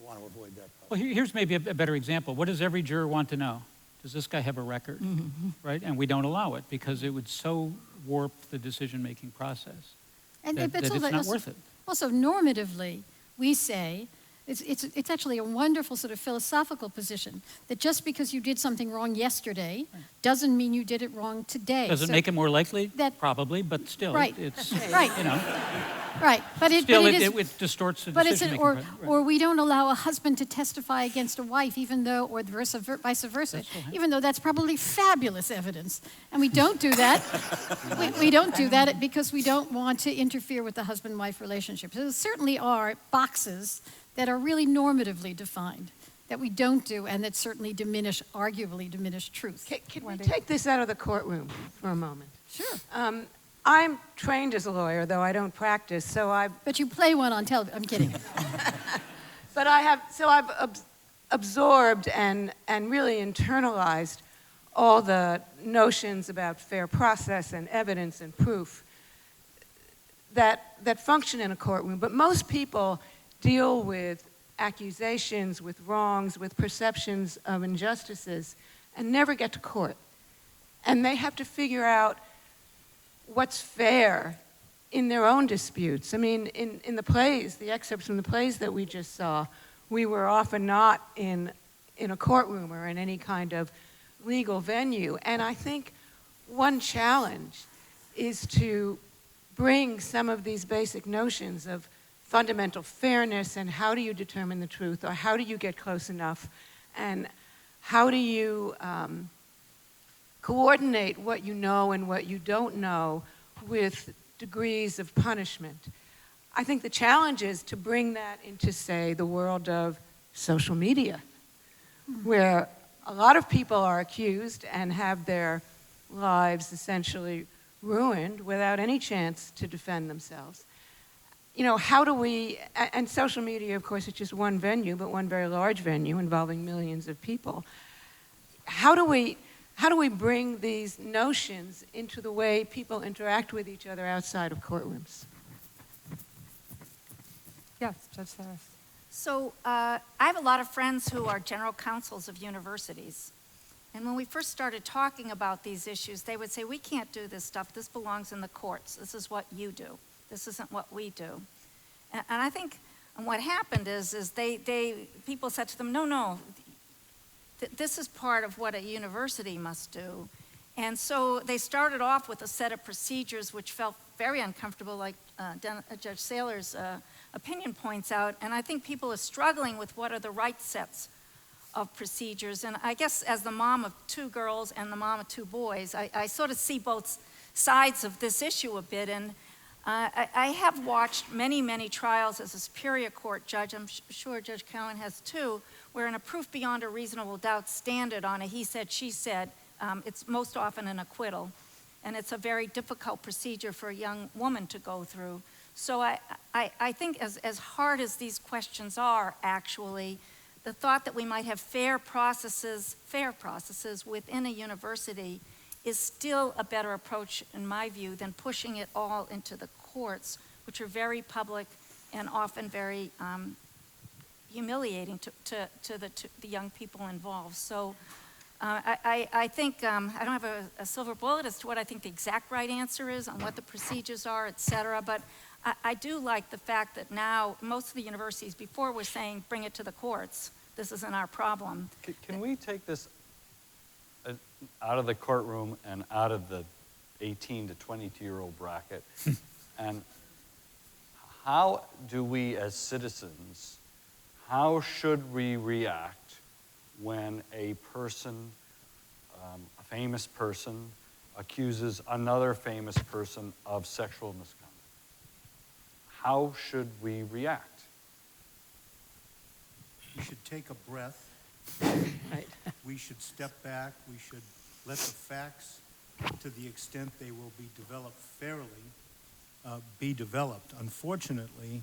want to avoid that problem. Well, here's maybe a better example. What does every juror want to know? Does this guy have a record? Mm-hmm. Right? And we don't allow it because it would so warp the decision-making process And that it's not worth it. Also, normatively, we say, it's actually a wonderful sort of philosophical position that just because you did something wrong yesterday doesn't mean you did it wrong today. Does it make it more likely? Probably, but still, right. it's, right. you know. Right, but it distorts the but decision-making process. Or we don't allow a husband to testify against a wife, even though, or vice versa, even though that's probably fabulous evidence. And we don't do that. we don't do that because we don't want to interfere with the husband-wife relationship. So there certainly are boxes that are really normatively defined that we don't do, and that certainly arguably diminish truth. Can we take this out of the courtroom for a moment? Sure. I'm trained as a lawyer, though I don't practice, so But you play one on television. I'm kidding. But I've absorbed and really internalized all the notions about fair process and evidence and proof that function in a courtroom. But most people deal with accusations, with wrongs, with perceptions of injustices, and never get to court. And they have to figure out what's fair in their own disputes. I mean, in the plays, the excerpts from the plays that we just saw, we were often not in a courtroom or in any kind of legal venue. And I think one challenge is to bring some of these basic notions of fundamental fairness and how do you determine the truth, or how do you get close enough, and how do you coordinate what you know and what you don't know with degrees of punishment. I think the challenge is to bring that into, say, the world of social media, where a lot of people are accused and have their lives essentially ruined without any chance to defend themselves. You know, how do we, and social media, of course, it's just one venue, but one very large venue involving millions of people. How do we bring these notions into the way people interact with each other outside of courtrooms? Yes, Judge Sarris. So I have a lot of friends who are general counsels of universities. And when we first started talking about these issues, they would say, we can't do this stuff. This belongs in the courts. This is what you do. This isn't what we do. And I think what happened is people said to them, no, this is part of what a university must do. And so they started off with a set of procedures which felt very uncomfortable, like Judge Saylor's opinion points out. And I think people are struggling with what are the right sets of procedures. And I guess as the mom of two girls and the mom of two boys, I sort of see both sides of this issue a bit. And I have watched many trials as a Superior Court judge. I'm sure Judge Cowin has too, where in a proof beyond a reasonable doubt standard on a he said, she said, it's most often an acquittal. And it's a very difficult procedure for a young woman to go through. So I think as hard as these questions are, actually, the thought that we might have fair processes within a university is still a better approach, in my view, than pushing it all into the courts, which are very public and often very humiliating to the young people involved. So I think, I don't have a silver bullet as to what I think the exact right answer is on what the procedures are, et cetera, but I do like the fact that now most of the universities before were saying, bring it to the courts. This isn't our problem. Can we take this out of the courtroom and out of the 18 to 22-year-old bracket? And how do we as citizens, how should we react when a person, a famous person, accuses another famous person of sexual misconduct? How should we react? We should take a breath. Right. We should step back. We should let the facts, to the extent they will be developed fairly, be developed. Unfortunately,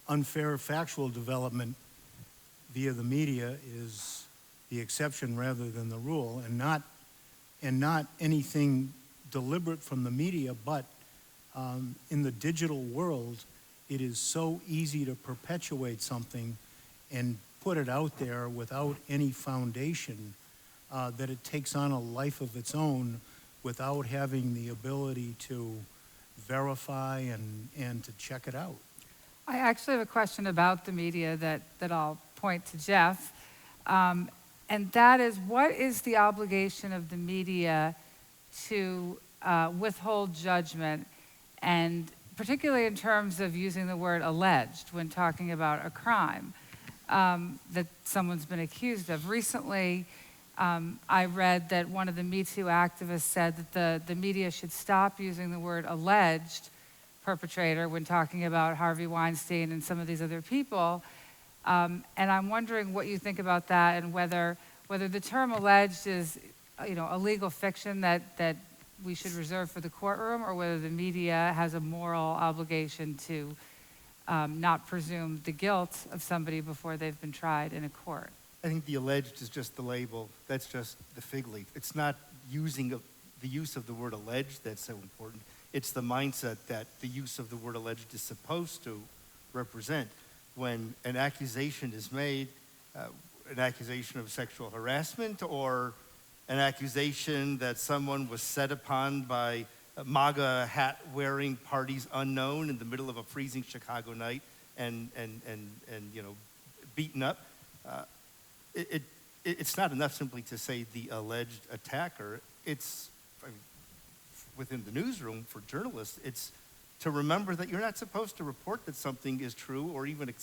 unfair factual development via the media is the exception rather than the rule, and not anything deliberate from the media, but in the digital world, it is so easy to perpetuate something and put it out there without any foundation that it takes on a life of its own without having the ability to verify and to check it out. I actually have a question about the media that I'll point to Jeff. And that is, what is the obligation of the media to withhold judgment, and particularly in terms of using the word alleged when talking about a crime that someone's been accused of? Recently, I read that one of the Me Too activists said that the media should stop using the word alleged perpetrator when talking about Harvey Weinstein and some of these other people. And I'm wondering what you think about that, and whether the term alleged is, a legal fiction that we should reserve for the courtroom, or whether the media has a moral obligation to not presume the guilt of somebody before they've been tried in a court. I think the alleged is just the label. That's just the fig leaf. It's not the use of the word alleged that's so important. It's the mindset that the use of the word alleged is supposed to represent. when an accusation is made, an accusation of sexual harassment or an accusation that someone was set upon by MAGA hat-wearing parties unknown in the middle of a freezing Chicago night and beaten up. It's not enough simply to say the alleged attacker. It's, within the newsroom for journalists, it's to remember that you're not supposed to report that something is true or even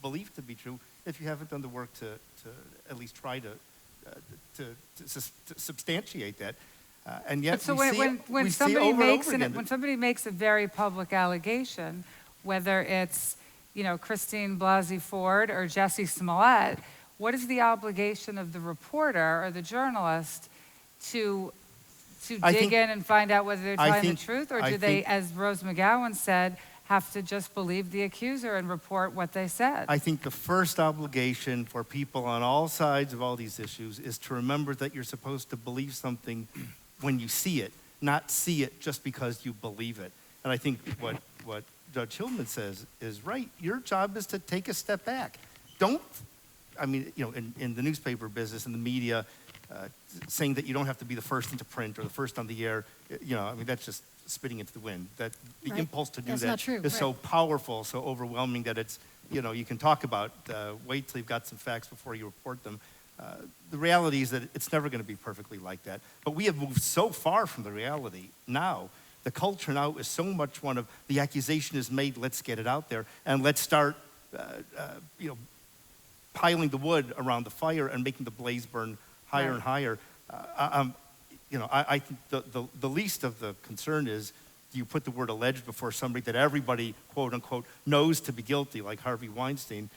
believed to be true if you haven't done the work to at least try to substantiate that. And yet, so when somebody makes a very public allegation, whether it's Christine Blasey Ford or Jesse Smollett, what is the obligation of the reporter or the journalist to dig in and find out whether they're telling the truth, or do they, as Rose McGowan said, have to just believe the accuser and report what they said? I think the first obligation for people on all sides of all these issues is to remember that you're supposed to believe something when you see it, not see it just because you believe it. And I think what Judge Hillman says is right. Your job is to take a step back. Don't, in the newspaper business, in the media, saying that you don't have to be the first into print or the first on the air, that's just spitting into the wind. That the impulse to do that is so powerful, so overwhelming that it's, you can talk about, wait till you've got some facts before you report them. The reality is that it's never going to be perfectly like that. But we have moved so far from the reality now. The culture now is so much one of the accusation is made, let's get it out there, and let's start, piling the wood around the fire and making the blaze burn higher and higher. I think the least of the concern is, do you put the word alleged before somebody that everybody, quote unquote, knows to be guilty, like Harvey Weinstein?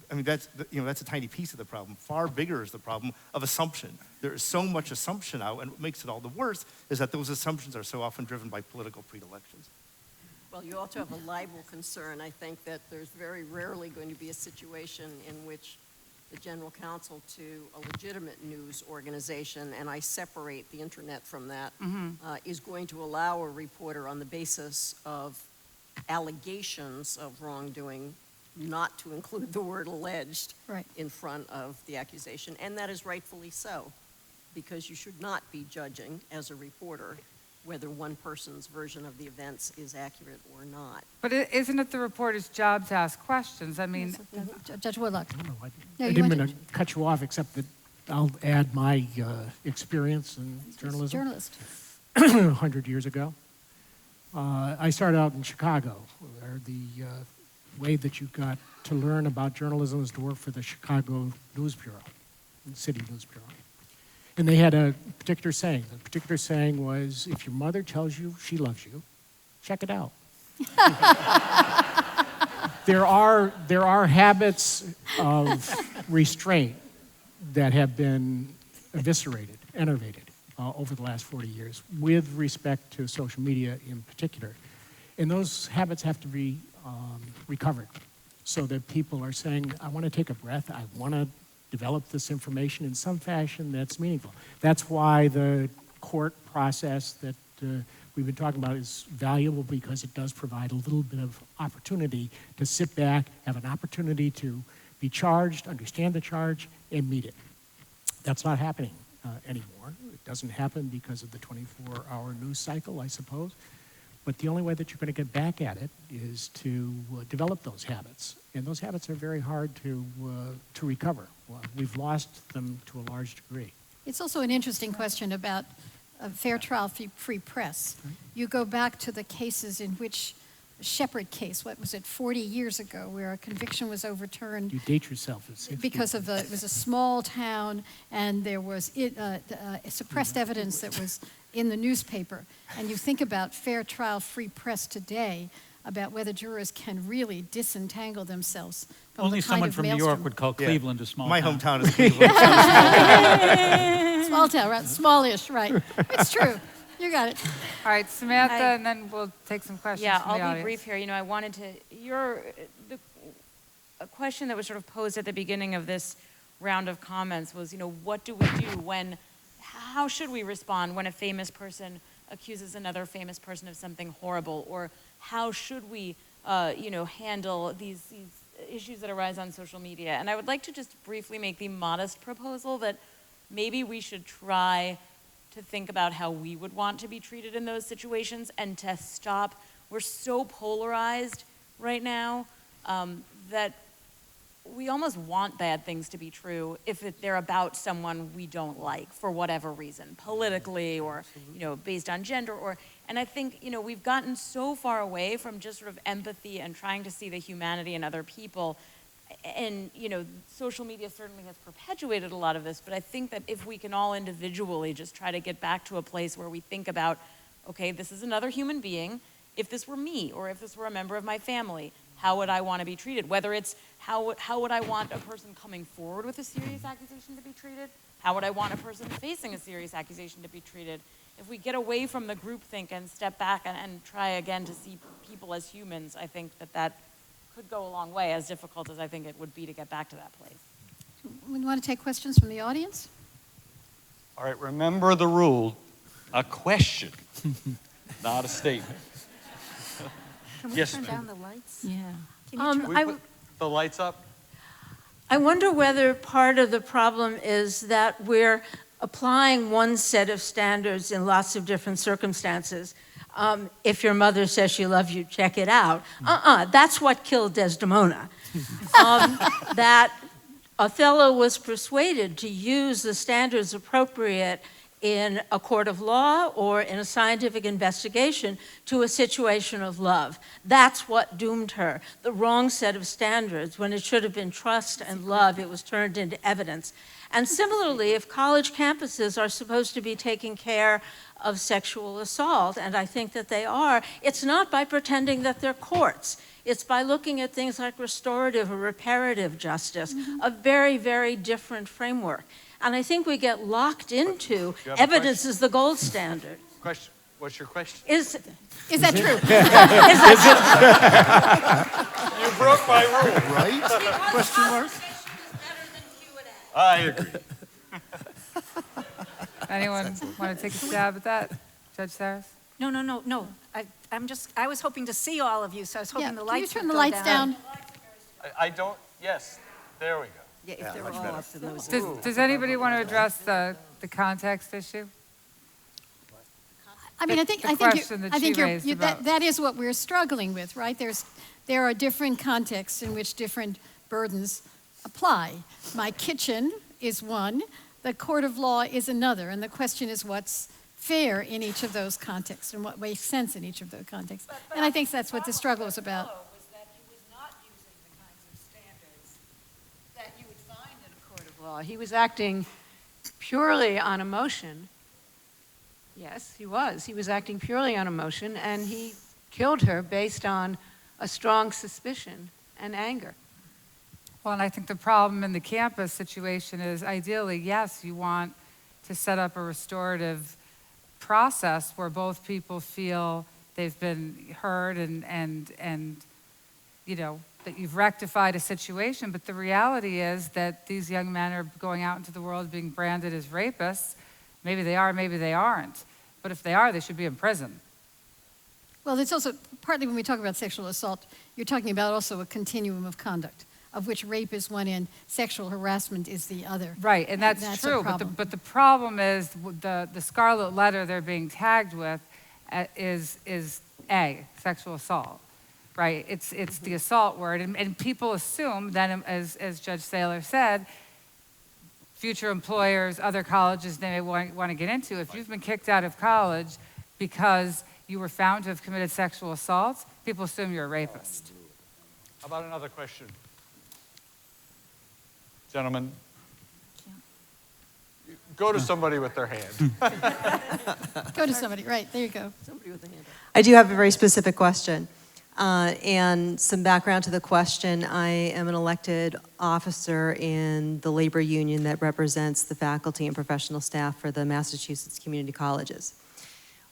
That's a tiny piece of the problem. Far bigger is the problem of assumption. There is so much assumption out, and what makes it all the worse is that those assumptions are so often driven by political predilections. Well, you also have a libel concern. I think that there's very rarely going to be a situation in which the general counsel to a legitimate news organization, and I separate the internet from that, is going to allow a reporter on the basis of allegations of wrongdoing not to include the word alleged in front of the accusation, and that is rightfully so, because you should not be judging as a reporter whether one person's version of the events is accurate or not. But isn't it the reporter's job to ask questions? Judge Woodlock. I didn't mean to cut you off, except that I'll add my experience in journalism. Journalist. 100 years ago. I started out in Chicago, where the way that you got to learn about journalism is to work for the Chicago News Bureau, the City News Bureau. And they had a particular saying. The particular saying was, if your mother tells you she loves you, check it out. There are habits of restraint that have been eviscerated, enervated over the last 40 years with respect to social media in particular. And those habits have to be recovered so that people are saying, I want to take a breath, I want to develop this information in some fashion that's meaningful. That's why the court process that we've been talking about is valuable, because it does provide a little bit of opportunity to sit back, have an opportunity to be charged, understand the charge, and meet it. That's not happening anymore. It doesn't happen because of the 24-hour news cycle, I suppose. But the only way that you're going to get back at it is to develop those habits. And those habits are very hard to recover. Well, we've lost them to a large degree. It's also an interesting question about a fair trial, free press. You go back to the cases in which the Shepard case, what was it, 40 years ago, where a conviction was overturned. You date yourself. Because of it was a small town, and there was suppressed evidence that was in the newspaper. And you think about fair trial, free press today, about whether jurors can really disentangle themselves from Only the kind someone of from New maelstrom. York would call Cleveland a small My town. hometown is Cleveland. Small town, right? Smallish, right. It's true. You got it. All right, Samantha, and then we'll take some questions from the I'll audience. be brief here. I wanted to, a question that was sort of posed at the beginning of this round of comments was, what do we do how should we respond when a famous person accuses another famous person of something horrible? Or how should we, handle these issues that arise on social media. And I would like to just briefly make the modest proposal that maybe we should try to think about how we would want to be treated in those situations and to stop. We're so polarized right now that we almost want bad things to be true if they're about someone we don't like for whatever reason, politically or, based on gender and I think, we've gotten so far away from just sort of empathy and trying to see the humanity in other people. And, social media certainly has perpetuated a lot of this, but I think that if we can all individually just try to get back to a place where we think about, okay, this is another human being. If this were me or if this were a member of my family, how would I want to be treated? Whether it's how would I want a person coming forward with a serious accusation to be treated? How would I want a person facing a serious accusation to be treated? If we get away from the groupthink and step back and try again to see people as humans, I think that could go a long way, as difficult as I think it would be to get back to that place. We want to take questions from the audience? All right, remember the rule, a question, not a statement. Can we Yes, turn ma'am. down the lights? Yeah. Can we put the lights up? I wonder whether part of the problem is that we're applying one set of standards in lots of different circumstances. If your mother says she loves you, check it out. That's what killed Desdemona. That Othello was persuaded to use the standards appropriate in a court of law or in a scientific investigation to a situation of love. That's what doomed her. The wrong set of standards. When it should have been trust and love, it was turned into evidence. And similarly, if college campuses are supposed to be taking care of sexual assault, and I think that they are, it's not by pretending that they're courts. It's by looking at things like restorative or reparative justice, a very, very different framework. And I think we get locked into evidence is the gold standard. Question. What's your question? Is that true? You broke my rule. Right? Question mark? I agree. Anyone want to take a stab at that? Judge Saris? No. I was hoping to see all of you, so I was hoping the lights Can you turn would the go lights down? I don't, yes, there we go. Yeah, if they're all up to those. Does anybody want to address the context issue? I mean, I think that is what we're struggling with, right? There are different contexts in which different burdens apply. My kitchen is one, the court of law is another, and the question is what's fair in each of those contexts and what makes sense in each of those contexts. And I think that's what the struggle is about. Was that he was not using the kinds of standards that you would find in a court of law. He was acting purely on emotion. Yes, he was. He was acting purely on emotion, and he killed her based on a strong suspicion and anger. Well, and I think the problem in the campus situation is ideally, yes, you want to set up a restorative process where both people feel they've been heard and that you've rectified a situation. But the reality is that these young men are going out into the world being branded as rapists. Maybe they are, maybe they aren't. But if they are, they should be in prison. Well, it's also partly when we talk about sexual assault, you're talking about also a continuum of conduct, of which rape is one end, sexual harassment is the other. Right, and that's true. But the problem is the scarlet letter they're being tagged with is sexual assault, right? It's the assault word, and people assume that, as Judge Saylor said, future employers, other colleges they may want to get into. If you've been kicked out of college because you were found to have committed sexual assault, people assume you're a rapist. How about another question? Gentlemen, go to somebody with their hand. Go to somebody, right, there you go. Somebody with a hand up. I do have a very specific question. And some background to the question. I am an elected officer in the labor union that represents the faculty and professional staff for the Massachusetts community colleges.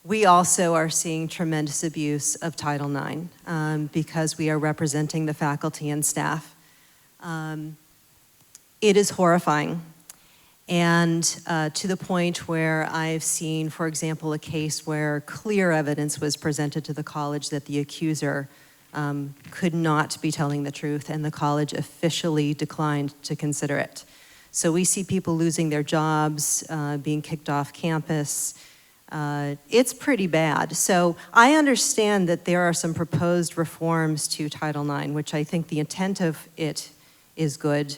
We also are seeing tremendous abuse of Title IX because we are representing the faculty and staff. It is horrifying. And to the point where I've seen, for example, a case where clear evidence was presented to the college that the accuser could not be telling the truth, and the college officially declined to consider it. So we see people losing their jobs, being kicked off campus. It's pretty bad. So I understand that there are some proposed reforms to Title IX, which I think the intent of it is good,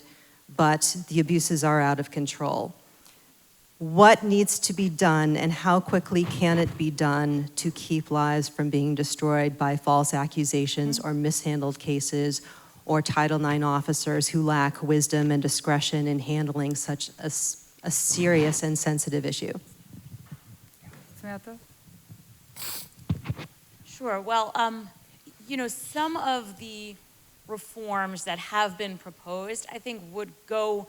but the abuses are out of control. What needs to be done, and how quickly can it be done to keep lives from being destroyed by false accusations or mishandled cases, or Title IX officers who lack wisdom and discretion in handling such a serious and sensitive issue? Samantha? Sure. Well, some of the reforms that have been proposed, I think, would go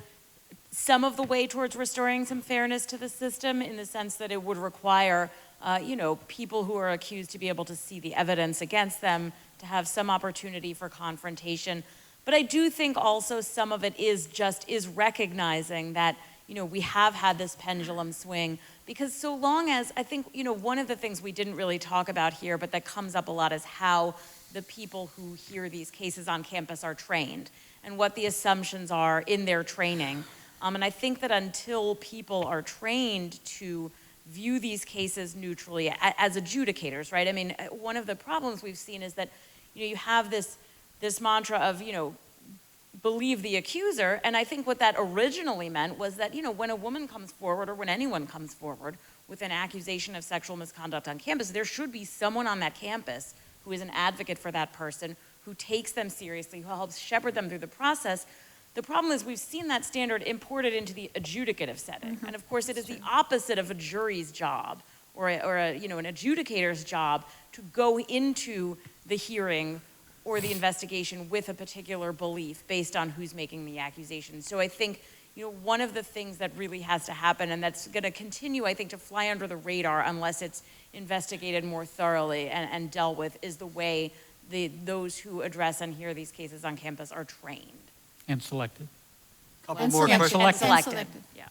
some of the way towards restoring some fairness to the system, in the sense that it would require, people who are accused to be able to see the evidence against them, to have some opportunity for confrontation. But I do think also some of it is recognizing that, we have had this pendulum swing, because so long as, I think, one of the things we didn't really talk about here, but that comes up a lot, is how the people who hear these cases on campus are trained, and what the assumptions are in their training. And I think that until people are trained to view these cases neutrally as adjudicators, right? I mean, one of the problems we've seen is that, you have this mantra of, believe the accuser. And I think what that originally meant was that, when a woman comes forward, or when anyone comes forward with an accusation of sexual misconduct on campus, there should be someone on that campus who is an advocate for that person, who takes them seriously, who helps shepherd them through the process. The problem is we've seen that standard imported into the adjudicative setting. And of course, it is the opposite of a jury's job, or an adjudicator's job, to go into the hearing or the investigation with a particular belief based on who's making the accusation. So I think, one of the things that really has to happen, and that's going to continue, I think, to fly under the radar unless it's investigated more thoroughly and dealt with, is the way those who address and hear these cases on campus are trained. And selected. Couple more questions. Selected. Yeah.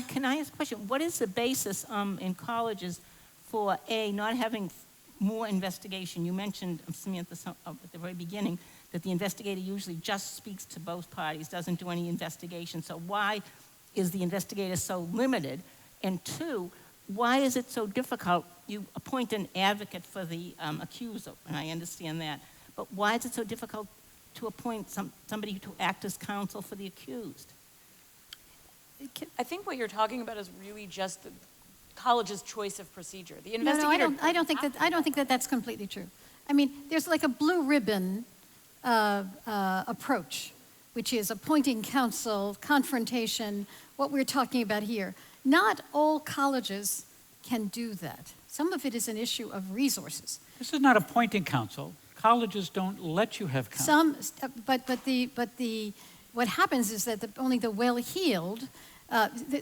Can I ask a question? What is the basis in colleges for not having more investigation? You mentioned, Samantha, at the very beginning, that the investigator usually just speaks to both parties, doesn't do any investigation. So why is the investigator so limited? And two, why is it so difficult? You appoint an advocate for the accuser, and I understand that, but why is it so difficult to appoint somebody to act as counsel for the accused? I think what you're talking about is really just the college's choice of procedure. The No, investigator. I don't think that that's completely true. I mean, there's like a blue ribbon approach, which is appointing counsel, confrontation, what we're talking about here. Not all colleges can do that. Some of it is an issue of resources. This is not appointing counsel. Colleges don't let you have counsel. What happens is that only the well-heeled.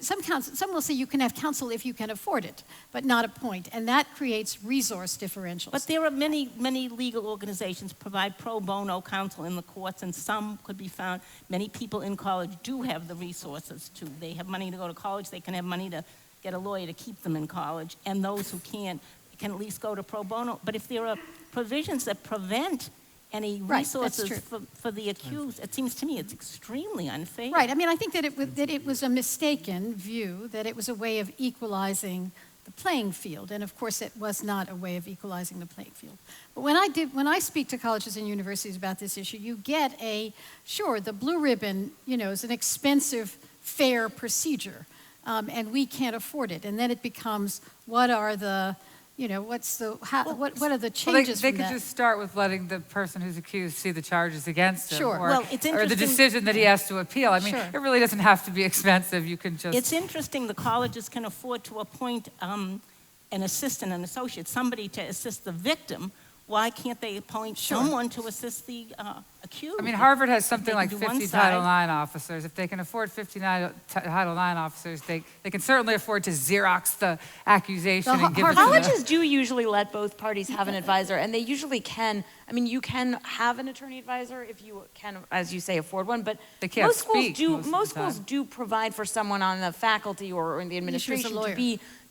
Some will say you can have counsel if you can afford it, but not appoint, and that creates resource differentials. But there are many legal organizations provide pro bono counsel in the courts, and some could be found. Many people in college do have the resources to. They have money to go to college. They can have money to get a lawyer to keep them in college, and those who can't can at least go to pro bono. But if there are provisions that prevent any resources for the accused, it seems to me it's extremely unfair. Right. I mean, I think that it was a mistaken view, that it was a way of equalizing the playing field, and of course it was not a way of equalizing the playing field. But when I speak to colleges and universities about this issue, you get the blue ribbon, is an expensive, fair procedure, and we can't afford it. And then it becomes, what are the what are the changes they from could that? just start with letting the person who's accused see the charges against him, Sure. or the decision that he has to appeal. I mean, it really doesn't have to be expensive. You can just... It's interesting the colleges can afford to appoint an assistant, an associate, somebody to assist the victim. Why can't they appoint someone to assist the accused? I mean, Harvard has something like 50 50 Title IX officers. If they can afford 50 Title IX officers, they can certainly afford to Xerox the accusation and give it to Colleges do usually let both parties have an advisor, and they usually can. I mean, you can have an attorney advisor if you can, as you say, afford one, but they can't most speak schools do provide for someone on the faculty or in the administration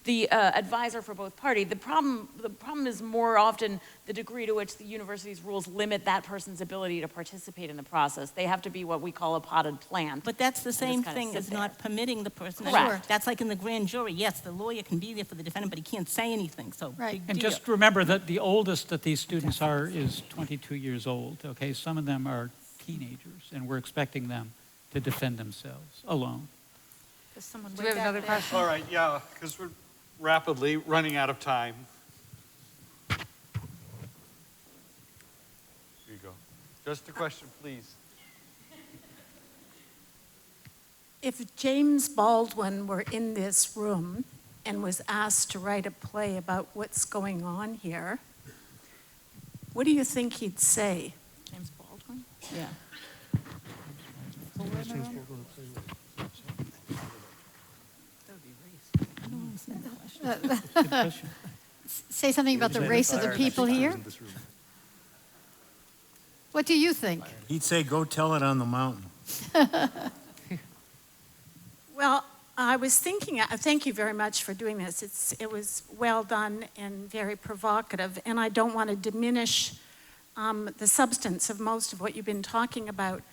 the advisor for both parties. The problem is more often the degree to which the university's rules limit that person's ability to participate in the process. They have to be what we call a potted plant. But that's the same thing as not permitting the person. Correct. That's like in the grand jury. Yes, the lawyer can be there for the defendant, but he can't say anything. So big And deal. just remember that the oldest that these students are is 22 years old, okay? Some of them are teenagers, and we're expecting them to defend themselves alone. Do we have another question? All right, yeah, because we're rapidly running out of time. Here you go. Just a question, please. If James Baldwin were in this room and was asked to write a play about what's going on here, what do you think he'd say? James Baldwin? Yeah. Say something about the race of the people here. What do you think? He'd say, go tell it on the mountain. Well, I was thinking, thank you very much for doing this. It was well done and very provocative, and I don't want to diminish the substance of most of what you've been talking about.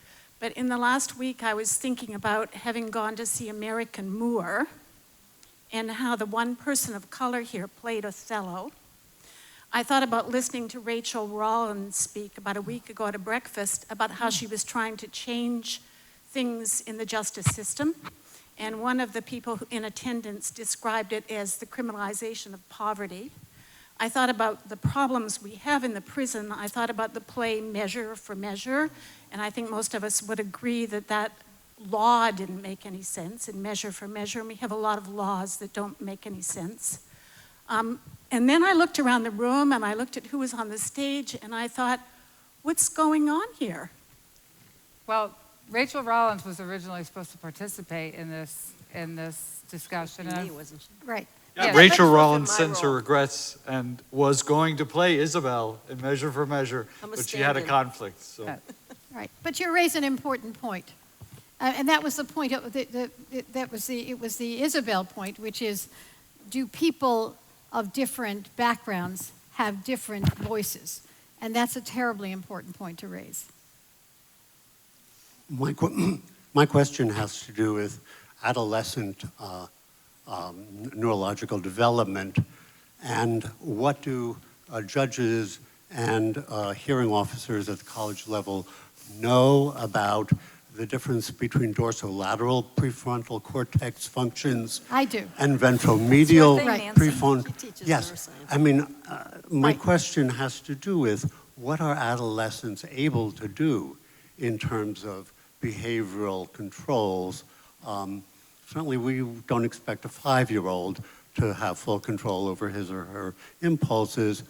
But in the last week, I was thinking about having gone to see American Moor and how the one person of color here played Othello. I thought about listening to Rachel Rollins speak about a week ago at a breakfast about how she was trying to change things in the justice system. And one of the people in attendance described it as the criminalization of poverty. I thought about the problems we have in the prison. I thought about the play Measure for Measure, and I think most of us would agree that that law didn't make any sense in Measure for Measure, and we have a lot of laws that don't make any sense. And then I looked around the room and I looked at who was on the stage, and I thought, what's going on here? Well, Rachel Rollins was originally supposed to participate in this discussion. Wasn't she? Right. Yeah, Rachel Rollins sends her regrets and was going to play Isabel in Measure for Measure, but she had a conflict. So. Right, but you raise an important point, and that was the point. It was the Isabel point, which is, do people of different backgrounds have different voices? And that's a terribly important point to raise. My question has to do with adolescent neurological development, and what do judges and hearing officers at the college level know about the difference between dorsolateral prefrontal cortex functions I do. and ventromedial Right. prefrontal. Yes, I mean, my question has to do with what are adolescents able to do in terms of behavioral controls. Certainly we don't expect a 5-year-old to have full control over his or her impulses.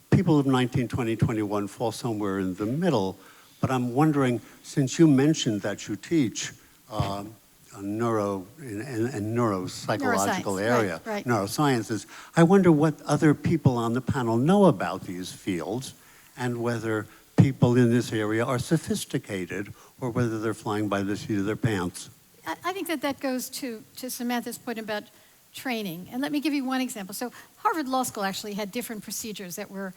People of 19, 20, 21 fall somewhere in the middle, but I'm wondering, since you mentioned that you teach neuropsychological Neuroscience, area, right. neurosciences, I wonder what other people on the panel know about these fields and whether people in this area are sophisticated or whether they're flying by the seat of their pants. I think that goes to Samantha's point about training. And let me give you one example. So Harvard Law School actually had different procedures that were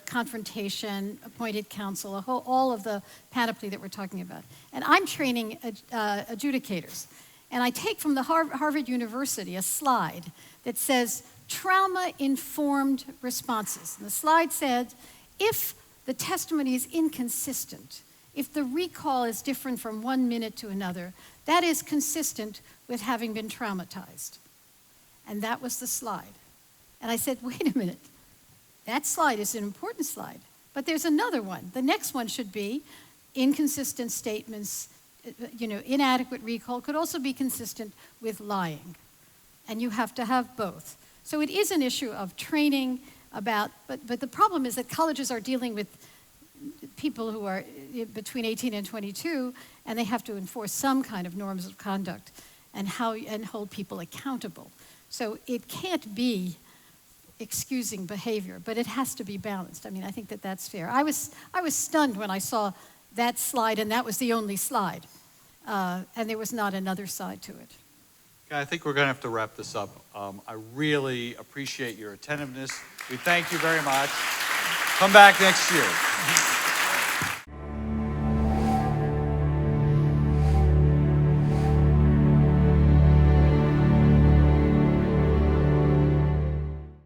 confrontation, appointed counsel, all of the panoply that we're talking about. And I'm training adjudicators. And I take from the Harvard University a slide that says trauma-informed responses. And the slide said, if the testimony is inconsistent, if the recall is different from 1 minute to another, that is consistent with having been traumatized. And that was the slide. And I said, wait a minute, that slide is an important slide, but there's another one. The next one should be inconsistent statements, inadequate recall could also be consistent with lying. And you have to have both. So it is an issue of training about, but the problem is that colleges are dealing with people who are between 18 and 22, and they have to enforce some kind of norms of conduct and hold people accountable. So it can't be excusing behavior, but it has to be balanced. I mean, I think that that's fair. I was stunned when I saw that slide, and that was the only slide, and there was not another side to it. I think we're going to have to wrap this up. I really appreciate your attentiveness. We thank you very much. Come back next year.